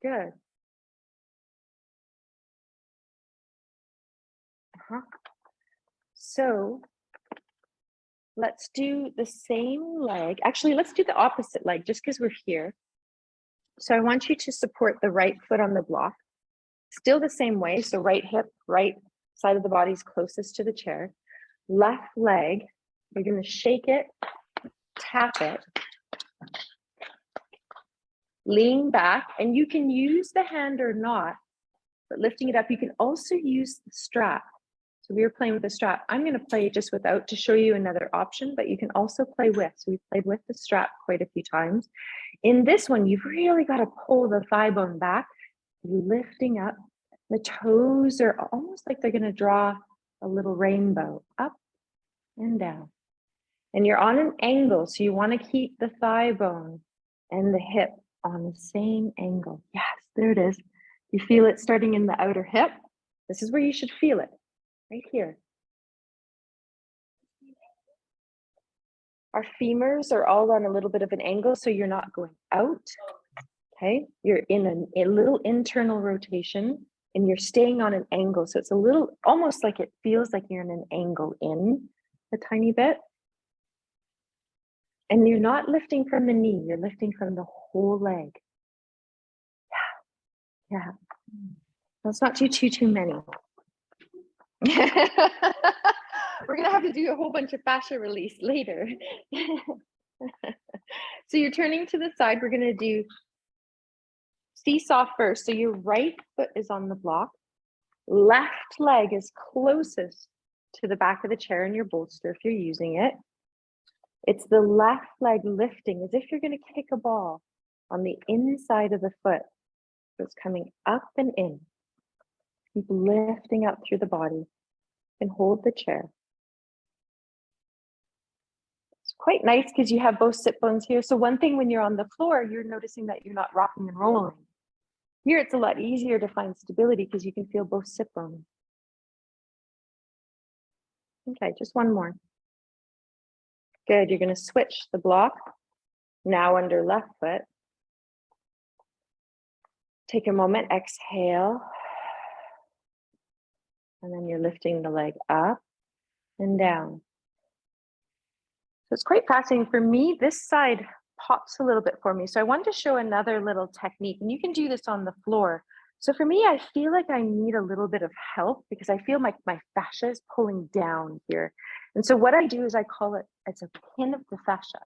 Good. Uh-huh. So let's do the same leg. Actually, let's do the opposite leg just because we're here. So I want you to support the right foot on the block. Still the same way. So right hip, right side of the body is closest to the chair. Left leg, you're going to shake it, tap it, lean back, and you can use the hand or not, but lifting it up, you can also use the strap. So we were playing with the strap. I'm going to play just without to show you another option, but you can also play with. So we played with the strap quite a few times. In this one, you've really got to pull the thigh bone back, lifting up. The toes are almost like they're going to draw a little rainbow up and down. And you're on an angle, so you want to keep the thigh bone and the hip on the same angle. Yes, there it is. You feel it starting in the outer hip. This is where you should feel it, right here. Our femurs are all on a little bit of an angle, so you're not going out, okay? You're in a little internal rotation, and you're staying on an angle. So it's a little, almost like it feels like you're in an angle in a tiny bit. And you're not lifting from the knee, you're lifting from the whole leg. Yeah. Let's not do too many. We're gonna have to do a whole bunch of fascia release later. So you're turning to the side. We're gonna do seesaw first. So your right foot is on the block. Left leg is closest to the back of the chair in your bolster if you're using it. It's the left leg lifting as if you're gonna kick a ball on the inside of the foot. So it's coming up and in. Keep lifting up through the body and hold the chair. It's quite nice because you have both sit bones here. So one thing when you're on the floor, you're noticing that you're not rocking and rolling. Here, it's a lot easier to find stability because you can feel both sit bones. Okay, just one more. Good, you're gonna switch the block. Now under left foot. Take a moment, exhale. And then you're lifting the leg up and down. So it's quite fascinating. For me, this side pops a little bit for me. So I wanted to show another little technique, and you can do this on the floor. So for me, I feel like I need a little bit of help because I feel like my fascia is pulling down here. And so what I do is I call it, it's a pin of the fascia.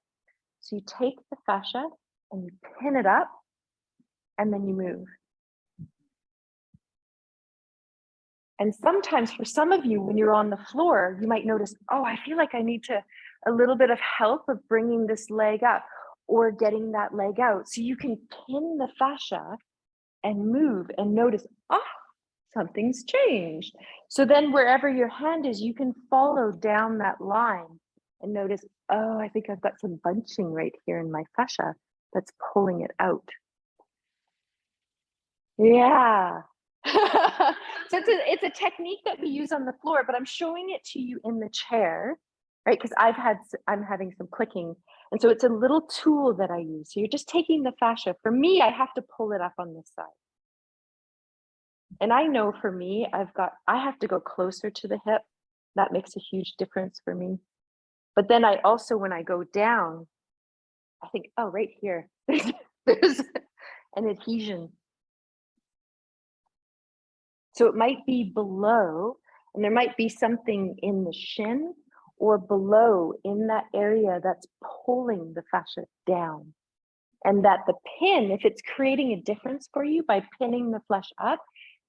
So you take the fascia and you pin it up and then you move. And sometimes for some of you, when you're on the floor, you might notice, oh, I feel like I need a little bit of help of bringing this leg up or getting that leg out. So you can pin the fascia and move and notice, oh, something's changed. So then wherever your hand is, you can follow down that line and notice, oh, I think I've got some bunching right here in my fascia that's pulling it out. Yeah. So it's a technique that we use on the floor, but I'm showing it to you in the chair, right? Because I'm having some clicking. And so it's a little tool that I use. So you're just taking the fascia. For me, I have to pull it up on this side. And I know for me, I have to go closer to the hip. That makes a huge difference for me. But then I also, when I go down, I think, oh, right here, there's an adhesion. So it might be below, and there might be something in the shin or below in that area that's pulling the fascia down. And that the pin, if it's creating a difference for you by pinning the flesh up,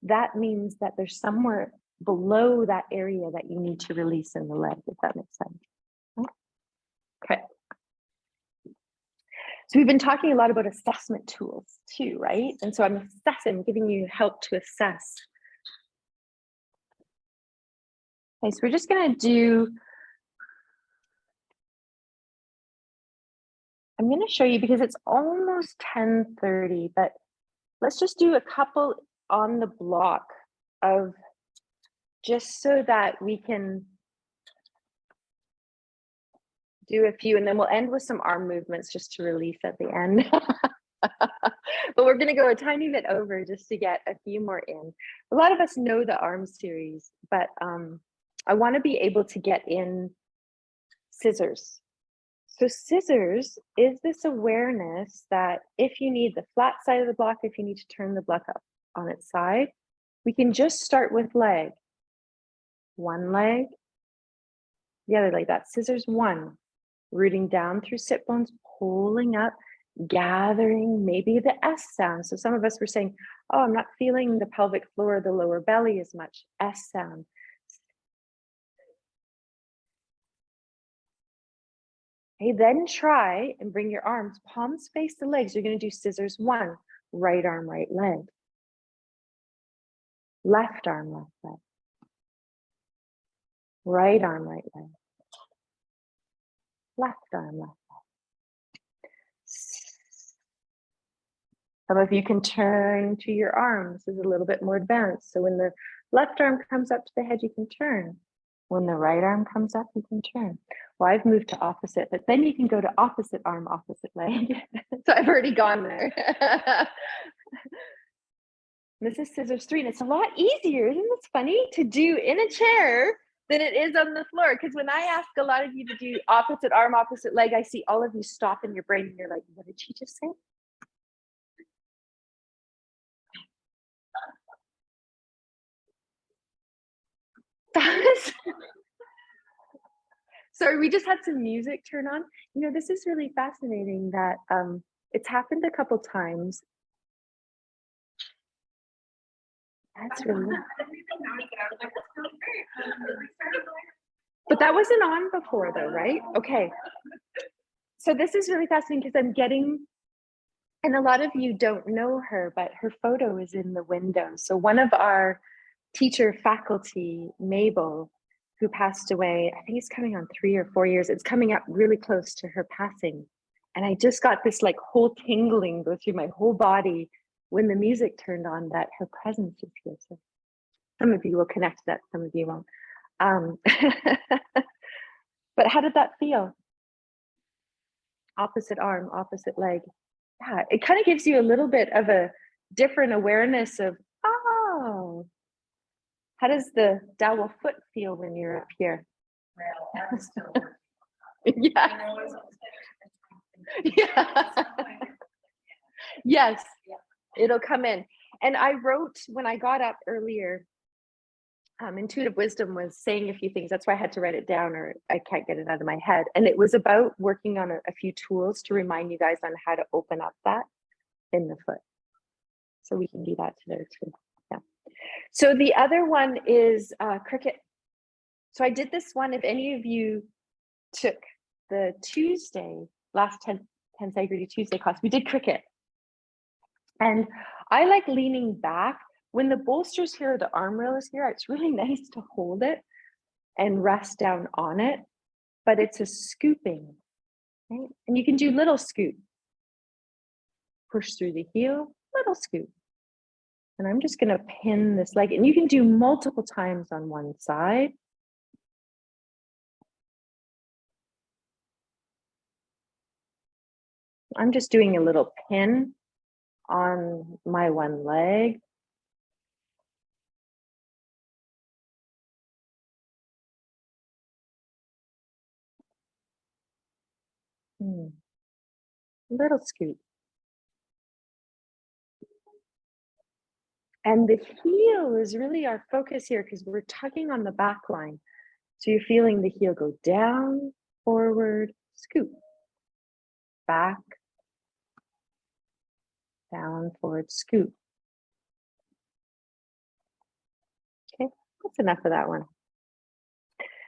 that means that there's somewhere below that area that you need to release in the leg, if that makes sense. Okay. So we've been talking a lot about assessment tools too, right? And so I'm giving you help to assess. Okay, so we're just gonna I'm gonna show you because it's almost 10:30, but let's just do a couple on the block of just so that we can do a few, and then we'll end with some arm movements just to release at the end. But we're gonna go a tiny bit over just to get a few more in. A lot of us know the arm series, but I wanna be able to get in scissors. So scissors is this awareness that if you need the flat side of the block, if you need to turn the block up on its side, we can just start with leg. One leg, the other leg, that's scissors one. Rooting down through sit bones, pulling up, gathering maybe the S sound. So some of us were saying, oh, I'm not feeling the pelvic floor or the lower belly as much. S sound. Okay, then try and bring your arms, palms face the legs. You're going to do scissors one, right arm, right leg. Left arm, left leg. Right arm, right leg. Left arm, left leg. Some of you can turn to your arms. This is a little bit more advanced. So when the left arm comes up to the head, you can turn. When the right arm comes up, you can turn. Well, I've moved to opposite, but then you can go to opposite arm, opposite leg. So I've already gone there. This is scissors 3, and it's a lot easier. Isn't this funny to do in a chair than it is on the floor? Because when I ask a lot of you to do opposite arm, opposite leg, I see all of you stop in your brain and you're like, what did she just say? Sorry, we just had some music turn on. You know, this is really fascinating that it's happened a couple times. That's really. But that wasn't on before though, right? Okay. So this is really fascinating because I'm getting, and a lot of you don't know her, but her photo is in the window. So one of our teacher faculty, Mabel, who passed away, I think it's coming on 3 or 4 years. It's coming up really close to her passing. And I just got this like whole tingling go through my whole body when the music turned on that her presence is here. So some of you will connect to that, some of you won't. But how did that feel? Opposite arm, opposite leg. Yeah, it kind of gives you a little bit of a different awareness of, oh, how does the dowel foot feel when you're up here? Yeah. Yeah. Yes, it'll come in. And I wrote when I got up earlier, intuitive wisdom was saying a few things. That's why I had to write it down, or I can't get it out of my head. And it was about working on a few tools to remind you guys on how to open up that in the foot. So we can do that today too. Yeah. So the other one is cricket. So I did this one. If any of you took the Tuesday, last tensegrity Tuesday class, we did cricket. And I like leaning back. When the bolster's here, the arm rail is here, it's really nice to hold it and rest down on it, but it's a scooping, right? And you can do little scoop. Push through the heel, little scoop. And I'm just gonna pin this leg, and you can do multiple times on one side. I'm just doing a little pin on my one leg. Little scoop. And the heel is really our focus here because we're tugging on the back line. So you're feeling the heel go down, forward, scoop, back, down, forward, scoop. Okay, that's enough of that one.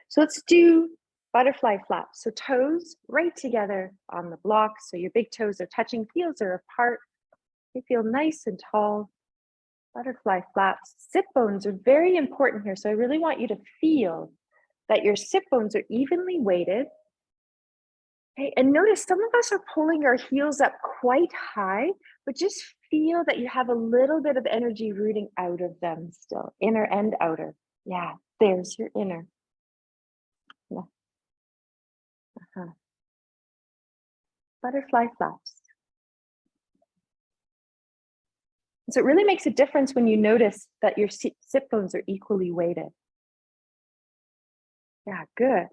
So let's do butterfly flaps. So toes right together on the block. So your big toes are touching, heels are apart. They feel nice and tall. Butterfly flaps. Sit bones are very important here. So I really want you to feel that your sit bones are evenly weighted. Okay, and notice some of us are pulling our heels up quite high, but just feel that you have a little bit of energy rooting out of them still, inner and outer. Yeah, there's your inner. Yeah. Butterfly flaps. So it really makes a difference when you notice that your sit bones are equally weighted. Yeah, good.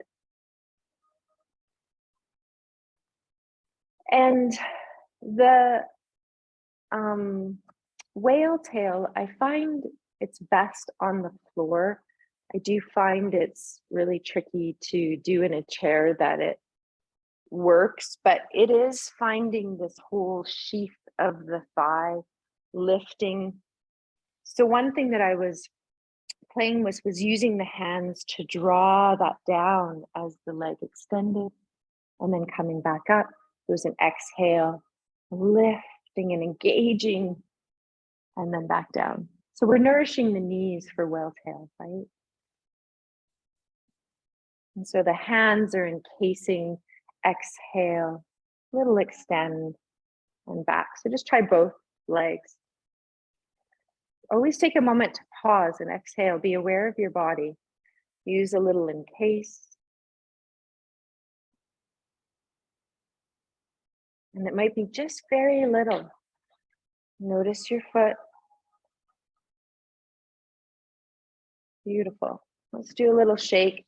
And the whale tail, I find it's best on the floor. I do find it's really tricky to do in a chair that it works, but it is finding this whole sheath of the thigh lifting. So one thing that I was playing with was using the hands to draw that down as the leg extended and then coming back up. It was an exhale, lifting and engaging, and then back down. So we're nourishing the knees for whale tail, right? And so the hands are encasing, exhale, little extend and back. So just try both legs. Always take a moment to pause and exhale. Be aware of your body. Use a little in case. And it might be just very little. Notice your foot. Beautiful. Let's do a little shake.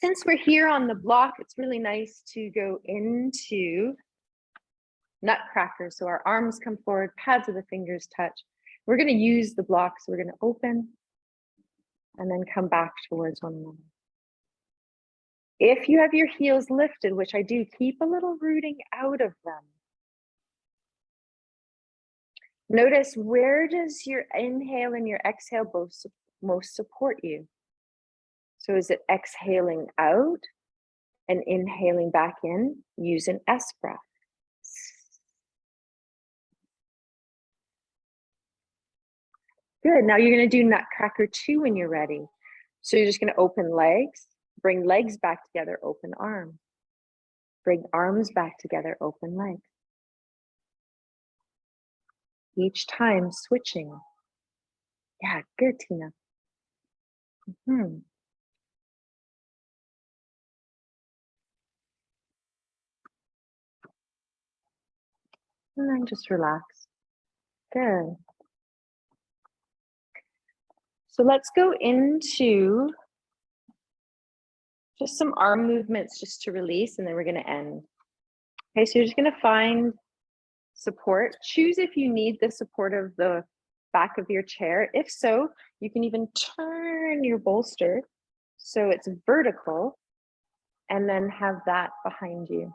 Since we're here on the block, it's really nice to go into nutcracker. So our arms come forward, pads of the fingers touch. We're going to use the block. So we're going to open and then come back towards one another. If you have your heels lifted, which I do, keep a little rooting out of them. Notice, where does your inhale and your exhale both most support you? So is it exhaling out and inhaling back in? Use an S breath. Good. Now you're going to do nutcracker 2 when you're ready. So you're just going to open legs, bring legs back together, open arms. Bring arms back together, open legs. Each time switching. Yeah, good, Tina. And then just relax. Good. So let's go into just some arm movements just to release, and then we're going to end. Okay, so you're just going to find support. Choose if you need the support of the back of your chair. If so, you can even turn your bolster so it's vertical and then have that behind you.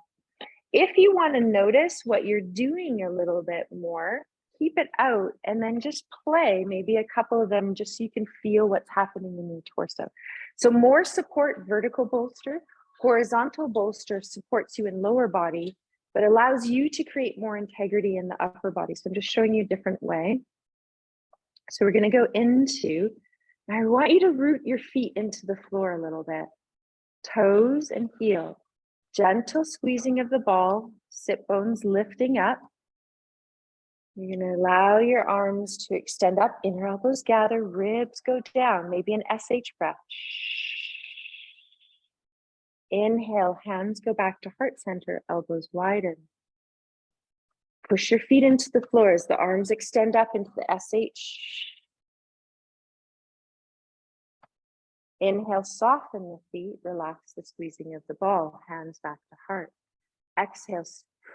If you want to notice what you're doing a little bit more, keep it out and then just play maybe a couple of them just so you can feel what's happening in your torso. So more support, vertical bolster. Horizontal bolster supports you in lower body, but allows you to create more integrity in the upper body. So I'm just showing you a different way. So we're going to go into, and I want you to root your feet into the floor a little bit. Toes and heel. Gentle squeezing of the ball, sit bones lifting up. You're going to allow your arms to extend up, inner elbows gather, ribs go down, maybe an SH breath. Inhale, hands go back to heart center, elbows widen. Push your feet into the floor as the arms extend up into the SH. Inhale, soften the feet, relax the squeezing of the ball, hands back to heart. Exhale,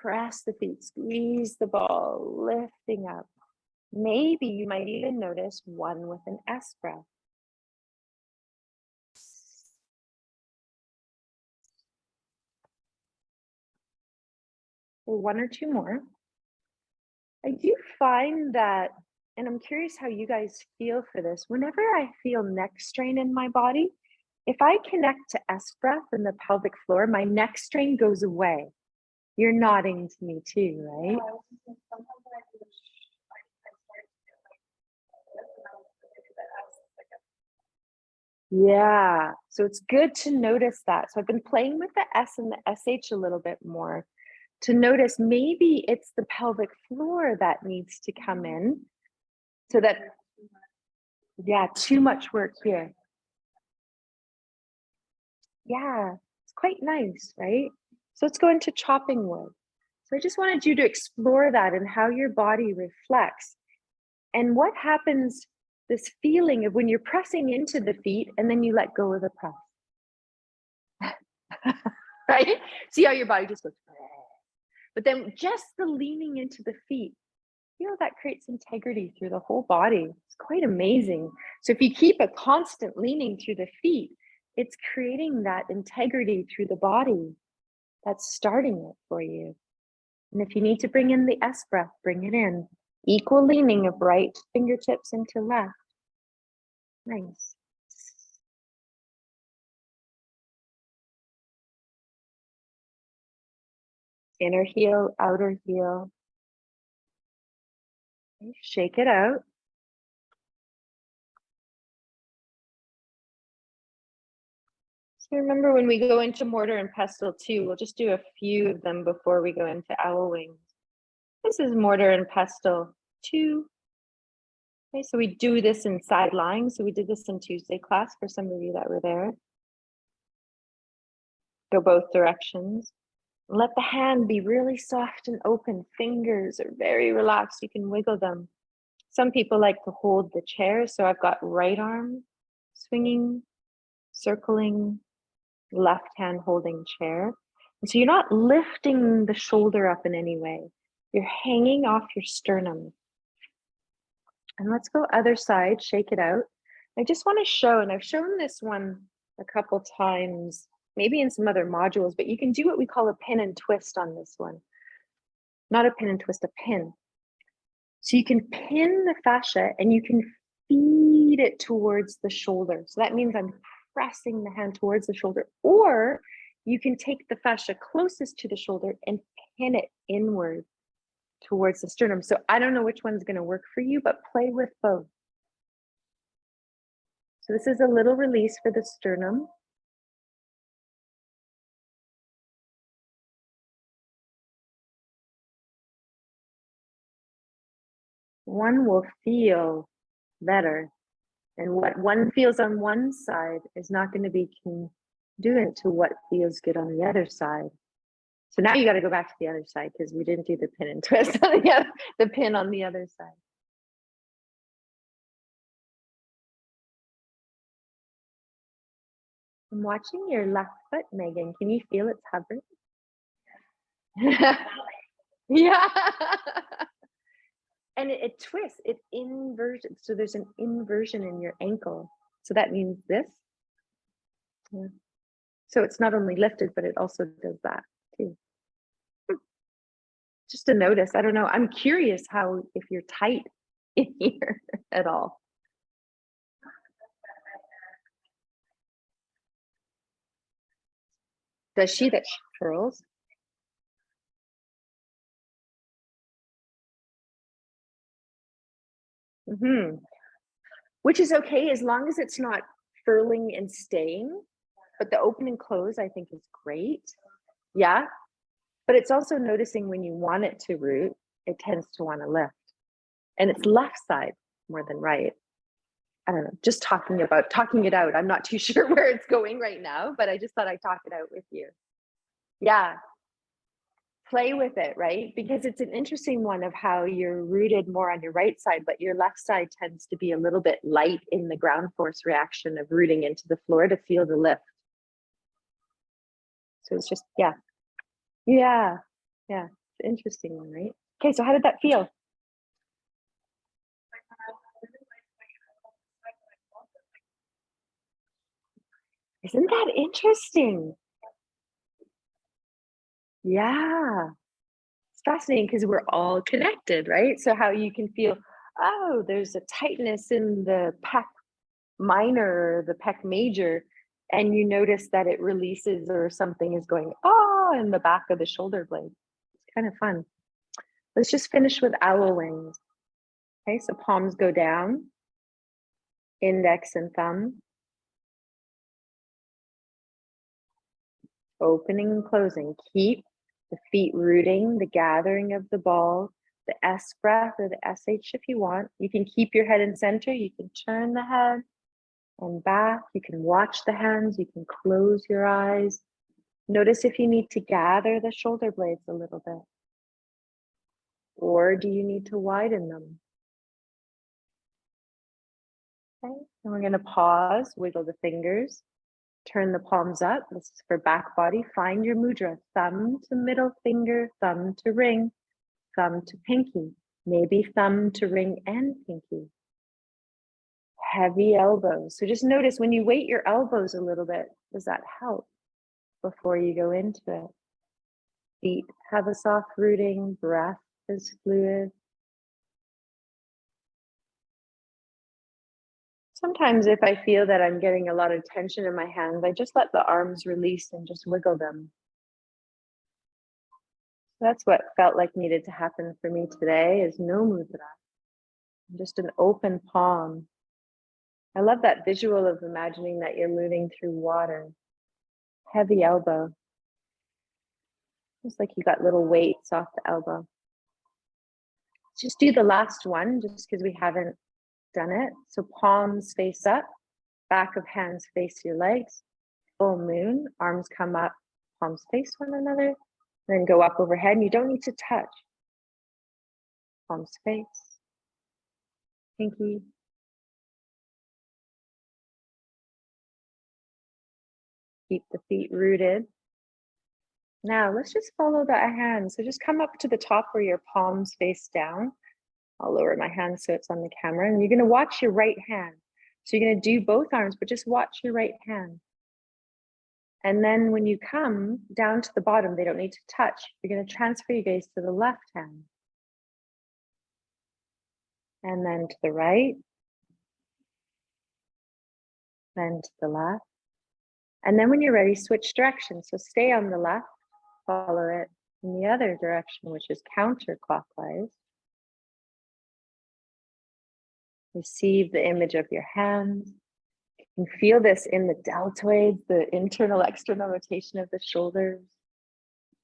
press the feet, squeeze the ball, lifting up. Maybe you might even notice one with an S breath. Or one or two more. I do find that, and I'm curious how you guys feel for this, whenever I feel neck strain in my body, if I connect to S breath in the pelvic floor, my neck strain goes away. You're nodding to me too, right? Yeah, so it's good to notice that. So I've been playing with the S and the SH a little bit more to notice maybe it's the pelvic floor that needs to come in so that, yeah, too much work here. Yeah, it's quite nice, right? So let's go into chopping wood. So I just wanted you to explore that and how your body reflects and what happens, this feeling of when you're pressing into the feet and then you let go of the press. Right? See how your body just goes, but then just the leaning into the feet, you know, that creates integrity through the whole body. It's quite amazing. So if you keep a constant leaning through the feet, it's creating that integrity through the body. That's starting it for you. And if you need to bring in the S breath, bring it in. Equal leaning of right fingertips into left. Nice. Inner heel, outer heel. Shake it out. So remember, when we go into mortar and pestle too, we'll just do a few of them before we go into owl wings. This is mortar and pestle 2. Okay, so we do this in side lying. So we did this in Tuesday class for some of you that were there. Go both directions. Let the hand be really soft and open. Fingers are very relaxed. You can wiggle them. Some people like to hold the chair. So I've got right arm swinging, circling, left hand holding chair. And so you're not lifting the shoulder up in any way. You're hanging off your sternum. And let's go other side, shake it out. I just want to show, and I've shown this one a couple times, maybe in some other modules, but you can do what we call a pin and twist on this one. Not a pin and twist, a pin. So you can pin the fascia and you can feed it towards the shoulder. So that means I'm pressing the hand towards the shoulder, or you can take the fascia closest to the shoulder and pin it inward towards the sternum. So I don't know which one's going to work for you, but play with both. So this is a little release for the sternum. One will feel better, and what one feels on one side is not going to be congruent to what feels good on the other side. So now you got to go back to the other side because we didn't do the pin and twist on the pin on the other side. I'm watching your left foot, Megan. Can you feel it's hovering? Yeah. And it twists, it inversion. So there's an inversion in your ankle. So that means this. Yeah. So it's not only lifted, but it also does that too. Just to notice, I don't know. I'm curious how, if you're tight in here at all. Does she that she curls? Mm-hmm. Which is okay as long as it's not furling and staying. But the open and close, I think, is great. Yeah. But it's also noticing when you want it to root, it tends to want to lift. And it's left side more than right. I don't know, just talking it out. I'm not too sure where it's going right now, but I just thought I'd talk it out with you. Yeah. Play with it, right? Because it's an interesting one of how you're rooted more on your right side, but your left side tends to be a little bit light in the ground force reaction of rooting into the floor to feel the lift. So it's just, yeah. Yeah. Yeah. It's an interesting one, right? Okay, so how did that feel? Isn't that interesting? Yeah. It's fascinating because we're all connected, right? So how you can feel, oh, there's a tightness in the pec minor, the pec major, and you notice that it releases or something is going, oh, in the back of the shoulder blade. It's kind of fun. Let's just finish with owl wings. Okay, so palms go down, index and thumb. Opening and closing. Keep the feet rooting, the gathering of the ball, the S breath or the SH if you want. You can keep your head in center. You can turn the head and back. You can watch the hands. You can close your eyes. Notice if you need to gather the shoulder blades a little bit. Or do you need to widen them? Okay, and we're going to pause, wiggle the fingers. Turn the palms up. This is for back body. Find your mudra. Thumb to middle finger, thumb to ring, thumb to pinky. Maybe thumb to ring and pinky. Heavy elbows. So just notice when you weight your elbows a little bit, does that help before you go into it? Feet have a soft rooting. Breath is fluid. Sometimes if I feel that I'm getting a lot of tension in my hands, I just let the arms release and just wiggle them. That's what felt like needed to happen for me today is no mudra, just an open palm. I love that visual of imagining that you're moving through water. Heavy elbow. Just like you got little weights off the elbow. Just do the last one just because we haven't done it. So palms face up, back of hands face your legs, full moon, arms come up, palms face one another, then go up overhead. You don't need to touch. Palms face, pinky. Keep the feet rooted. Now let's just follow that hand. So just come up to the top where your palms face down. I'll lower my hand so it's on the camera, and you're going to watch your right hand. So you're going to do both arms, but just watch your right hand. And then when you come down to the bottom, they don't need to touch. You're going to transfer your gaze to the left hand. And then to the right. Then to the left. And then when you're ready, switch directions. So stay on the left, follow it in the other direction, which is counterclockwise. Receive the image of your hands. You can feel this in the deltoids, the internal external rotation of the shoulders.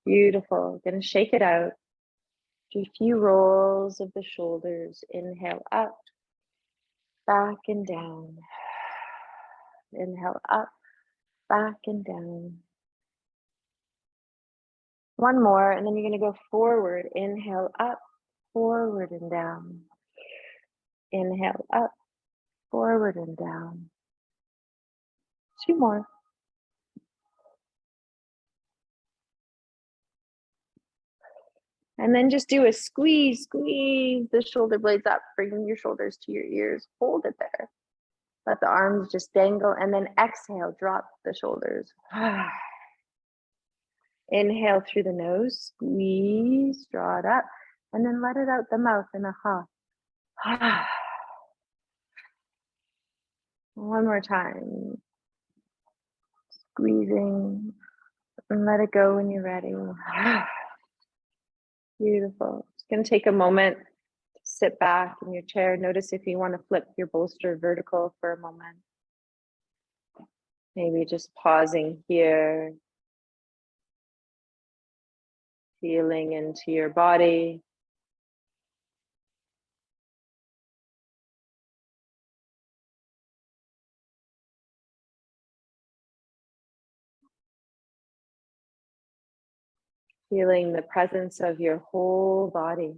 Beautiful. Gonna shake it out. Do a few rolls of the shoulders. Inhale up, back and down. Inhale up, back and down. One more, and then you're gonna go forward. Inhale up, forward and down. Inhale up, forward and down. Two more. And then just do a squeeze, squeeze the shoulder blades up, bringing your shoulders to your ears. Hold it there. Let the arms just dangle, and then exhale, drop the shoulders. Inhale through the nose, squeeze, draw it up, and then let it out the mouth in a ha. One more time. Squeezing, and let it go when you're ready. Beautiful. Just gonna take a moment to sit back in your chair. Notice if you want to flip your bolster vertical for a moment. Maybe just pausing here. Feeling into your body. Feeling the presence of your whole body.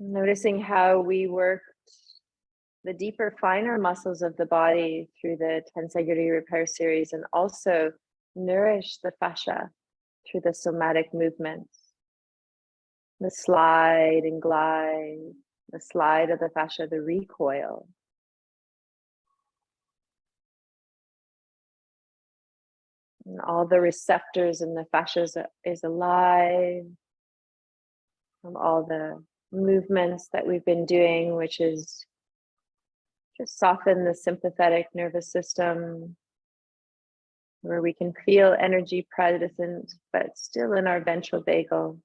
Noticing how we worked the deeper, finer muscles of the body through the tensegrity repair series, and also nourish the fascia through the somatic movements. The slide and glide, the slide of the fascia, the recoil. And all the receptors in the fascia is alive from all the movements that we've been doing, which is just soften the sympathetic nervous system, where we can feel energy present, but still in our ventral vagal.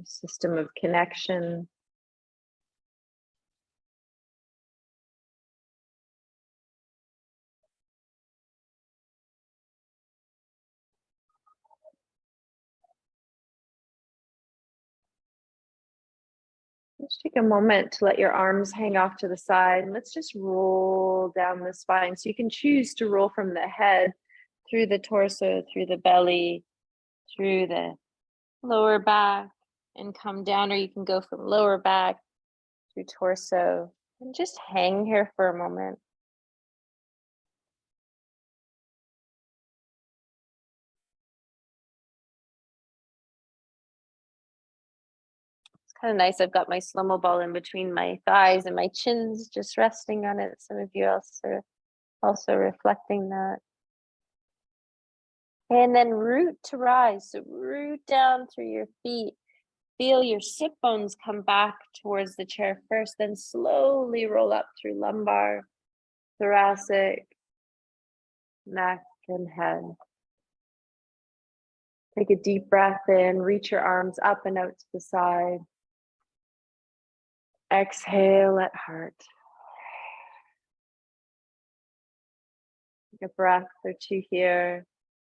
System of connection. Let's take a moment to let your arms hang off to the side, and let's just roll down the spine. So you can choose to roll from the head through the torso, through the belly, through the lower back, and come down, or you can go from lower back through torso and just hang here for a moment. Kind of nice. I've got my slow-mo ball in between my thighs and my chin's just resting on it. Some of you else are also reflecting that. And then root to rise. So root down through your feet. Feel your sit bones come back towards the chair first, then slowly roll up through lumbar, thoracic, neck, and head. Take a deep breath in, reach your arms up and out to the side. Exhale at heart. Take a breath or two here.